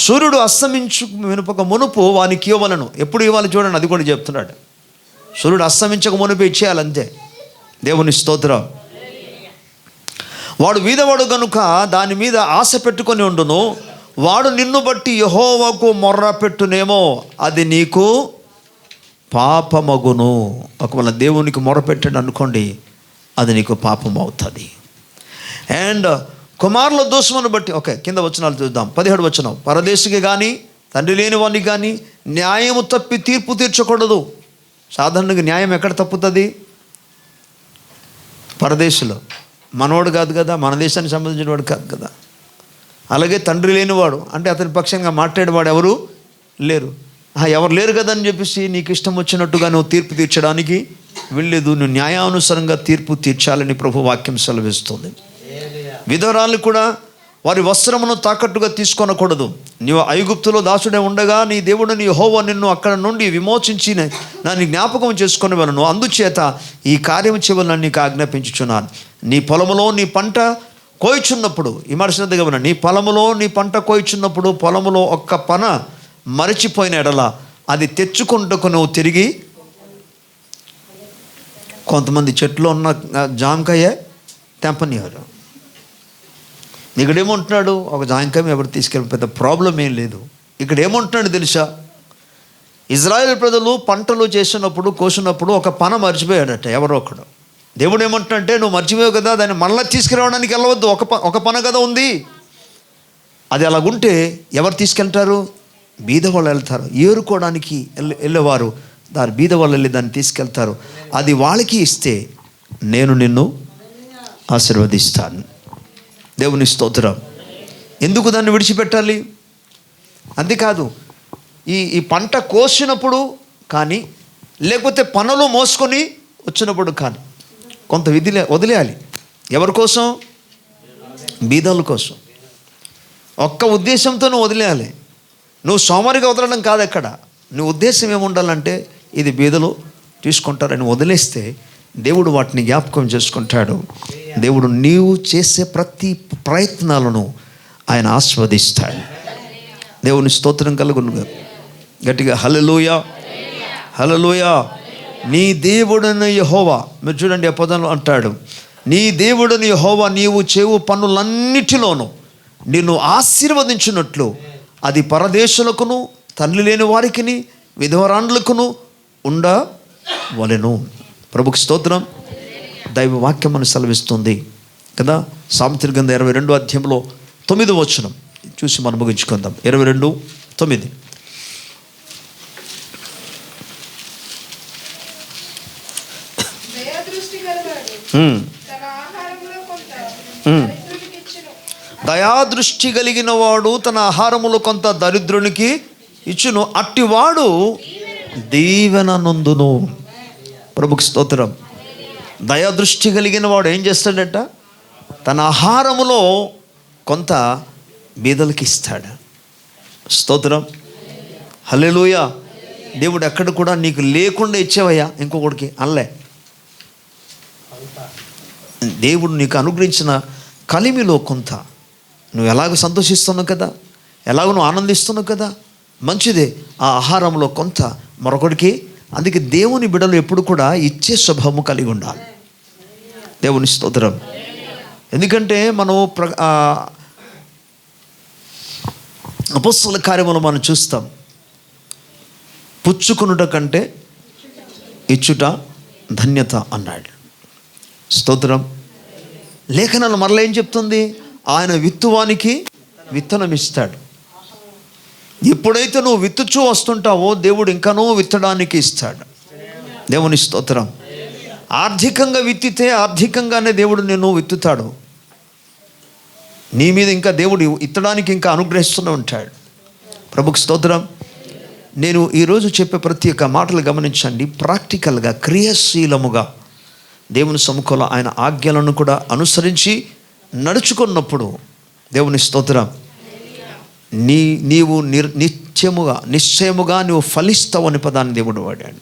సూర్యుడు అస్తమించు వెనుపక మునుపు వానికి ఇవ్వవలను. ఎప్పుడు ఇవ్వాలి చూడండి, అది కూడా చెప్తున్నాడు. సూర్యుడు అస్తమించక మునుపు ఇచ్చేయాలి, అంతే. దేవుని స్తోత్రం. వాడు వీధవాడు గనుక దాని మీద ఆశ పెట్టుకొని ఉండును. వాడు నిన్ను బట్టి యెహోవాకు మొర్ర పెట్టునేమో, అది నీకు పాపమగును. ఒకవేళ దేవునికి మొర్ర పెట్టాడు అనుకోండి, అది నీకు పాపం అవుతుంది. అండ్ కుమారుల దోషమును బట్టి, ఓకే, కింద వచనాలు చూద్దాం. 17వ వచనం, పరదేశికి కానీ తండ్రి లేని వానికి కానీ న్యాయము తప్పి తీర్పు తీర్చకూడదు. సాధారణంగా న్యాయం ఎక్కడ తప్పుతుంది? పరదేశంలో. మనవాడు కాదు కదా, మన దేశానికి సంబంధించిన వాడు కాదు కదా. అలాగే తండ్రి లేనివాడు అంటే అతని పక్షంగా మాట్లాడేవాడు ఎవరు లేరు. ఎవరు లేరు కదా అని చెప్పేసి నీకు ఇష్టం వచ్చినట్టుగా నువ్వు తీర్పు తీర్చడానికి వెళ్ళలేదు. నువ్వు న్యాయానుసారంగా తీర్పు తీర్చాలని ప్రభు వాక్యం సెలవిస్తుంది. విధవరాలు కూడా వారి వస్త్రమును తాకట్టుగా తీసుకొనకూడదు. నీవు ఐగుప్తులో దాసుడే ఉండగా నీ దేవుడు నీ యెహోవా నిన్ను అక్కడ నుండి విమోచించి నన్ను జ్ఞాపకం చేసుకొని వెళ్ళను. అందుచేత ఈ కార్యం చేయవలనని నీకు ఆజ్ఞాపించుచున్నాను. నీ పొలములో నీ పంట కోయిచున్నప్పుడు, ఈ మాట శ్రద్ధగా వినండి, నీ పొలములో నీ పంట కోయిచున్నప్పుడు పొలములో ఒక్క పన మరచిపోయిన ఎడల అది తెచ్చుకుంటకు నువ్వు తిరిగి. కొంతమంది చెట్లు ఉన్న జామకాయ తెంపనివారు. ఇక్కడ ఏమంటున్నాడు? ఒక జామకాయ ఎవరు తీసుకెళ్ళి పెద్ద ప్రాబ్లం ఏం లేదు. ఇక్కడ ఏమంటున్నాడు తెలుసా? ఇజ్రాయేల్ ప్రజలు పంటలు చేసినప్పుడు కోసినప్పుడు ఒక పన మర్చిపోయాడట ఎవరో ఒకడు. దేవుడు ఏమంటున్నాడంటే, నువ్వు మర్చిపోయావు కదా, దాన్ని మళ్ళీ తీసుకురావడానికి వెళ్ళవద్దు. ఒక పన కదా ఉంది. అది అలాగుంటే ఎవరు తీసుకెళ్తారు? బీదవాళ్ళు వెళ్తారు. ఏరుకోవడానికి వెళ్ళేవారు దాని బీదవాళ్ళు వెళ్ళి దాన్ని తీసుకెళ్తారు. అది వాళ్ళకి ఇస్తే నేను నిన్ను ఆశీర్వదిస్తాను. దేవుని స్తోత్రం. ఎందుకు దాన్ని విడిచిపెట్టాలి? అంతేకాదు, ఈ పంట కోసినప్పుడు కానీ, లేకపోతే పనులు మోసుకొని వచ్చినప్పుడు కానీ కొంత వదిలేయాలి. ఎవరి కోసం? బీదల కోసం. ఒక్క ఉద్దేశంతో నువ్వు వదిలేయాలి. నువ్వు సోమరిగా వదలడం కాదు. అక్కడ నువ్వు ఉద్దేశం ఏముండాలంటే, ఇది బీదలు తీసుకుంటారని వదిలేస్తే దేవుడు వాటిని జ్ఞాపకం చేసుకుంటాడు. దేవుడు నీవు చేసే ప్రతి ప్రయత్నాలను ఆయన ఆస్వాదిస్తాడు. దేవుని స్తోత్రం కలుగును. గట్టిగా హల్లెలూయా, హల్లెలూయా. నీ దేవుడైన యెహోవా, మీరు చూడండి ఆ పదంలో అంటాడు, నీ దేవుడైన యెహోవా నీవు చేవు పనులన్నిటిలోనూ నిన్ను ఆశీర్వదించినట్లు అది పరదేశులకును తండ్రి లేని వారికిని విధవరాండ్లకును ఉండవలెను. ప్రభుకి స్తోత్రం. దైవ వాక్యం అని సెలవిస్తుంది కదా. సామెతల గ్రంథం 22వ అధ్యాయంలో 9వ వచనం చూసి మనం ముగించుకుందాం. 22:9. దయాదృష్టి కలిగిన వాడు తన ఆహారములో కొంత దరిద్రునికి ఇచ్చును, అట్టివాడు దీవెన నొందును. ప్రభుకి స్తోత్రం. దయాదృష్టి కలిగిన వాడు ఏం చేస్తాడట? తన ఆహారములో కొంత బీదలకి ఇస్తాడు. స్తోత్రం, హల్లెలూయా. దేవుడు ఎక్కడ కూడా నీకు లేకుండా ఇచ్చేవయ్యా ఇంకొకటికి అనలే. దేవుడు నీకు అనుగ్రహించిన కలిమిలో కొంత నువ్వు ఎలాగో సంతోషిస్తున్నావు కదా, ఎలాగో నువ్వు ఆనందిస్తున్నావు కదా, మంచిదే. ఆ ఆహారంలో కొంత మరొకడికి. అందుకే దేవుని బిడ్డలు ఎప్పుడు కూడా ఇచ్చే స్వభావం కలిగి ఉండాలి. దేవుని స్తోత్రం. ఎందుకంటే మనం అపొస్తలుల కార్యములు మనం చూస్తాం, పుచ్చుకొనుట కంటే ఇచ్చుట ధన్యత అన్నాడు. స్తోత్రం. లేఖనాలు మరలా ఏం చెప్తుంది? ఆయన విత్తువానికి విత్తనం ఇస్తాడు. ఎప్పుడైతే నువ్వు విత్తుచూ వస్తుంటావో దేవుడు ఇంకనూ విత్తడానికి ఇస్తాడు. దేవుని స్తోత్రం. ఆర్థికంగా విత్తితే ఆర్థికంగానే దేవుడు నిన్ను విత్తుతాడు. నీ మీద ఇంకా దేవుడు ఇత్తడానికి ఇంకా అనుగ్రహిస్తూనే ఉంటాడు. ప్రభుకు స్తోత్రం. నేను ఈరోజు చెప్పే ప్రతి ఒక్క మాటలు గమనించండి. ప్రాక్టికల్గా, క్రియాశీలముగా దేవుని సముఖంలో ఆయన ఆజ్ఞలను కూడా అనుసరించి నడుచుకున్నప్పుడు, దేవుని స్తోత్రం, నీవు నిశ్చయముగా నువ్వు ఫలిస్తావు అనే పదాన్ని దేవుడు వాడాడు.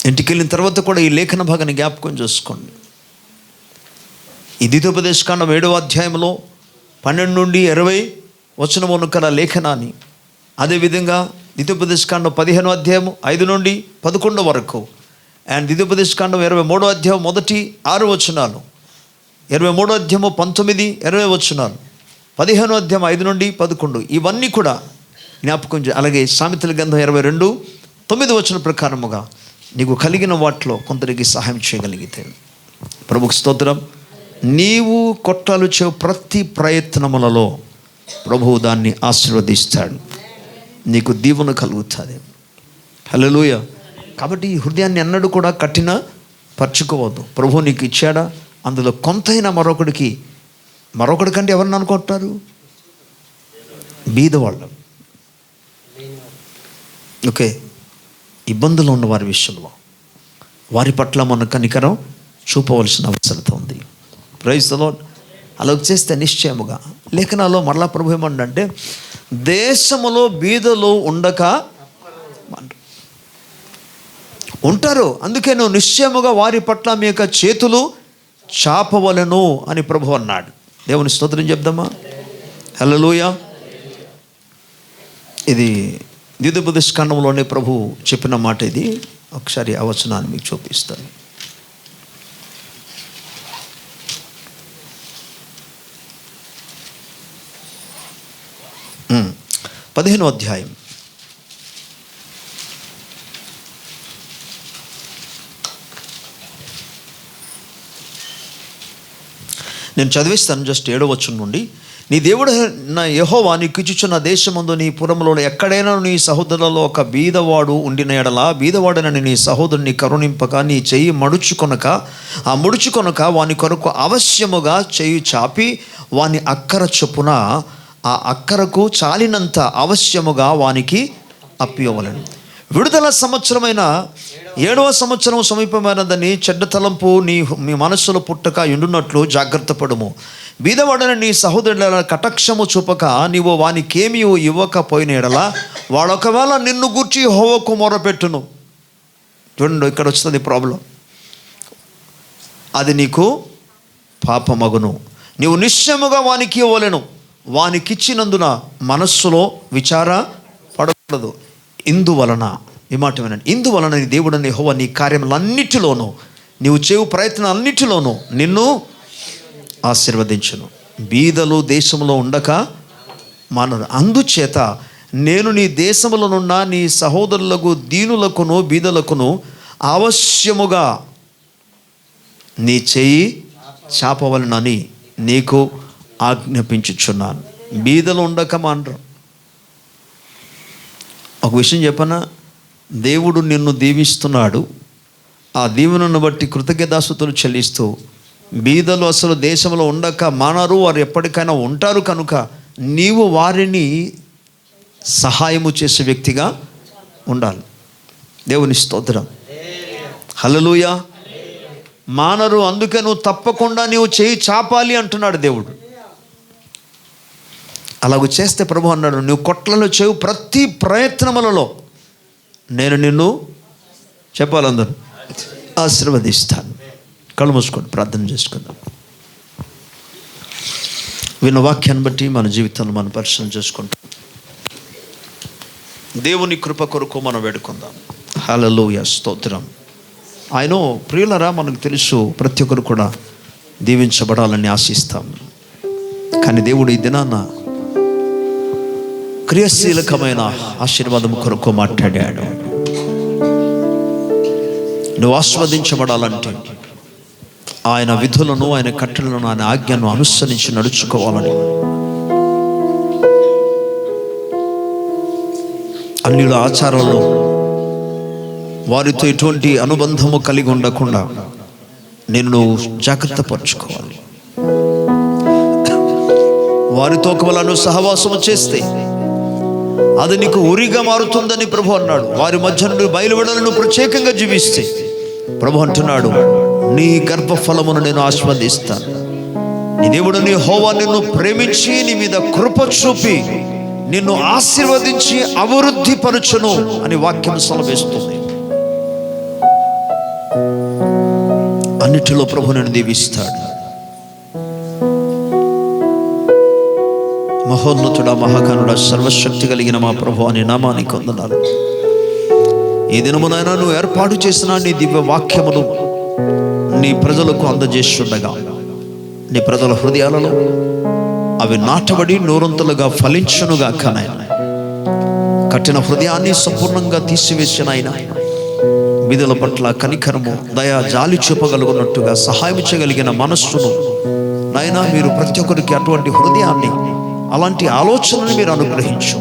ఇంటికి వెళ్ళిన తర్వాత కూడా ఈ లేఖన భాగాన్ని జ్ఞాపకం చేసుకోండి. ఈ ద్వితీయోపదేశకాండం 7వ అధ్యాయంలో 12 నుండి 20 వచనమును కల లేఖనాన్ని, అదేవిధంగా ద్వితీయోపదేశకాండం 15వ అధ్యాయం 5 నుండి 11 వరకు, అండ్ ద్వితీయోపదేశకాండం 23వ అధ్యాయం 1-6 వచనాలు, 23వ అధ్యాయము 19-20 వచనాలు, 15వ అధ్యాయం 5 నుండి 11, ఇవన్నీ కూడా జ్ఞాపకం. అలాగే సామెతల గ్రంథం 22:9 వచనం ప్రకారముగా నీకు కలిగిన వాటిలో కొందరికి సహాయం చేయగలిగితే, ప్రభుకు స్తోత్రం, నీవు కొట్టాలు ప్రతి ప్రయత్నములలో ప్రభువు దాన్ని ఆశీర్వదిస్తాడు. నీకు దీవెన కలుగుతుంది. హల్లెలూయా. కాబట్టి ఈ హృదయాన్ని ఎన్నడూ కూడా కఠిన పరుచుకోవద్దు. ప్రభువు నీకు ఇచ్చాడా, అందులో కొంతైనా మరొకడికంటే ఎవరిని అనుకుంటారు? బీదవాళ్ళు, ఓకే, ఇబ్బందులు ఉన్న వారి విషయంలో వారి పట్ల మన కనికరం చూపవలసిన అవసరం ఉంది. Praise the lord. అలా చేస్తే నిశ్చయముగా లేఖనాల్లో మరలా ప్రభు ఏమంటే, దేశములో బీదలు ఉండక ఉంటారు, అందుకే నువ్వు నిశ్చయముగా వారి పట్ల మీ యొక్క చేతులు చాపవలెను అని ప్రభు అన్నాడు. దేవుని స్తోత్రం చెప్దామా? హల్లెలూయా. ఇది ద్వితీయోపదేశకాండంలోనే ప్రభు చెప్పిన మాట. ఇది ఒకసారి ఆ వచనాన్ని మీకు చూపిస్తాను. 15వ అధ్యాయం నేను చదివిస్తాను. జస్ట్ 7వ వచనం నుండి, నీ దేవుడు నా యెహోవా నీకు ఇచ్చుచున్న దేశమందు నీ పురములో ఎక్కడైనా నీ సహోదరులలో ఒక బీదవాడు ఉండిన ఎడల, బీదవాడనని నీ సహోదరుని కరుణింపక నీ చెయ్యి ముడుచుకొనక వాని కొరకు అవశ్యముగా చెయ్యి చాపి వాని అక్కర చొప్పున ఆ అక్కరకు చాలినంత అవశ్యముగా వానికి అప్పివ్వవలెను. విడుదల సంవత్సరమైన 7వ సంవత్సరం సమీపమైనదని చెడ్డ తలంపు మీ మనస్సులో పుట్టక ఉండునట్లు జాగ్రత్త పడుము. బీదవాడని నీ సహోదరుల కటాక్షము చూపక నీవు వానికేమీ ఇవ్వకపోయిన ఎడల వాడొకవేళ నిన్ను గూర్చి యెహోవాకు మొరపెట్టును. చూడండి, ఇక్కడ వస్తుంది ప్రాబ్లం. అది నీకు పాపమగును. నీవు నిశ్చయముగా వానికి ఇవ్వలేను. వానికిచ్చినందున మనస్సులో విచార పడకూడదు. ఇందువలన, ఈ మాట వినండి, ఇందువలన నీ దేవుడని యెహోవా నీ కార్యములన్నిటిలోనూ, నీవు చేయు ప్రయత్నాలన్నిటిలోనూ నిన్ను ఆశీర్వదించును. బీదలు దేశంలో ఉండక మానరు. అందుచేత నేను నీ దేశములనున్న నీ సహోదరులకు దీనులకును బీదలకును అవశ్యముగా నీ చెయ్యి చాపవలనని నీకు ఆజ్ఞాపించుచున్నాను. బీదలు ఉండక మానరు. ఒక విషయం చెప్పనా, దేవుడు నిన్ను దీవిస్తున్నాడు. ఆ దీవెనను బట్టి కృతజ్ఞతాస్తుతులు చెల్లిస్తూ, బీదలు అసలు దేశంలో ఉండక మానరు, వారు ఎప్పటికైనా ఉంటారు కనుక నీవు వారిని సహాయము చేసే వ్యక్తిగా ఉండాలి. దేవుని స్తోత్రం. హల్లెలూయా. మానరు, అందుకే నువ్వు తప్పకుండా నీవు చేయి చాపాలి అంటున్నాడు దేవుడు. అలాగ చేస్తే ప్రభు అన్నాడు, నువ్వు కొట్లలో చేయు ప్రతి ప్రయత్నములలో నేను నిన్ను చెప్పాలందరూ ఆశీర్వదిస్తాను. కళ్ళు మూసుకోండి, ప్రార్థన చేసుకుందాం. విన్న వాక్యాన్ని బట్టి మన జీవితాన్ని మనం పరిశీలన చేసుకుంటాం. దేవుని కృప కొరకు మనం వేడుకుందాం. హల్లెలూయా, స్తోత్రం. ఆయన ప్రియులరా, మనకు తెలుసు ప్రతి ఒక్కరు కూడా దీవించబడాలని ఆశిస్తాం. కానీ దేవుడు ఈ దినాన క్రియాశీలకమైన ఆశీర్వాదం కొరకు మాట్లాడాడు. నువ్వు ఆస్వాదించబడాలంటే ఆయన విధులను, ఆయన కట్టడలను, ఆయన ఆజ్ఞను అనుసరించి నడుచుకోవాలని, అన్యుల ఆచారాలను వారితో ఎటువంటి అనుబంధము కలిగి ఉండకుండా నేను జాగ్రత్త పరుచుకోవాలి. వారితో ఒకవేళ సహవాసము చేస్తే అది నీకు ఉరిగా మారుతుందని ప్రభు అన్నాడు. వారి మధ్య నుండి బయలువెడలను ప్రత్యేకంగా జీవిస్తే ప్రభు అంటున్నాడు, నీ గర్భఫలమును నేను ఆస్వాదిస్తాను. నీ దేవుడు నీ యెహోవా నిన్ను ప్రేమించి నీ మీద కృప చూపి నిన్ను ఆశీర్వదించి అభివృద్ధి పరచును అని వాక్యం సెలవిస్తుంది. అన్నిటిలో ప్రభు నిన్ను దీవిస్తాడు. మహోన్నతుడా, మహాగణుడా, సర్వశక్తి కలిగిన మా ప్రభు అని నామానికి వందనాలు. ఈ దినమునైనా నువ్వు ఏర్పాటు చేసిన నీ దివ్య వాక్యమును నీ ప్రజలకు అందజేస్తుండగా నీ ప్రజల హృదయాలలో అవి నాటబడి నూరంతలుగా ఫలించునుగా. కానాయన కట్టిన హృదయాన్ని సంపూర్ణంగా తీసివేసిన ఆయన విధుల పట్ల కనికరము, దయ, జాలి చూపగలుగున్నట్టుగా సహాయం చేయగలిగిన మనస్సును నాయన మీరు ప్రతి ఒక్కరికి అటువంటి హృదయాన్ని, అలాంటి ఆలోచనని మీరు అనుగ్రహించు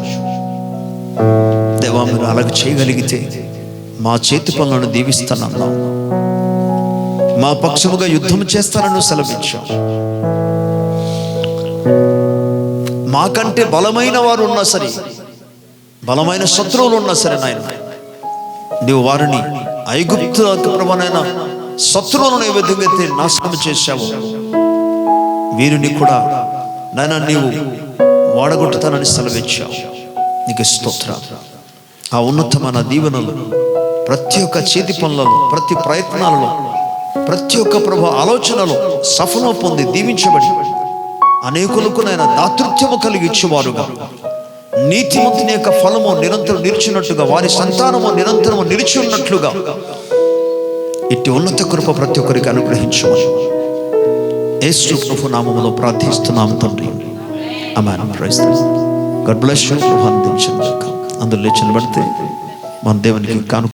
దేవా. మీరు అలాగ చేయగలిగితే మా చేతి పనులను దీవిస్తానన్నావు, మా పక్షముగా యుద్ధం చేస్తానని సెలవించావు. మాకంటే బలమైన వారు ఉన్నా సరే, బలమైన శత్రువులు ఉన్నా సరే నాయన, నీవు వారిని ఐగుప్తు ప్రభనైన శత్రువులను ఏ విధంగా అయితే నాశనం చేశావు, వీరిని కూడా నాయన నీవు వాడగొట్టుతానని సెలవిచ్చావు. నీకు స్తోత్రాలు. ఆ ఉన్నతమైన దీవెనలు ప్రతి ఒక్క చేతి పనులలో, ప్రతి ప్రయత్నాలలో, ప్రతి ఒక్క ప్రభు ఆలోచనలో సఫలం పొంది దీవించబడి అనేకులకు నాయన దాతృత్వము కలిగి ఇచ్చేవారుగా, నీతిమంతుని యొక్క ఫలము నిరంతరం నిలిచినట్టుగా, వారి సంతానము నిరంతరము నిలిచి ఉన్నట్లుగా ఇట్టి ఉన్నత కృప ప్రతి ఒక్కరికి అనుగ్రహించమని యేసు ప్రభు నామములో ప్రార్థిస్తున్నాము తండ్రి. Amen. Praise the Lord. God bless you. ప్రభు అందించును గాక. అందులో లేచిన పడితే మన దేవునికి కానుక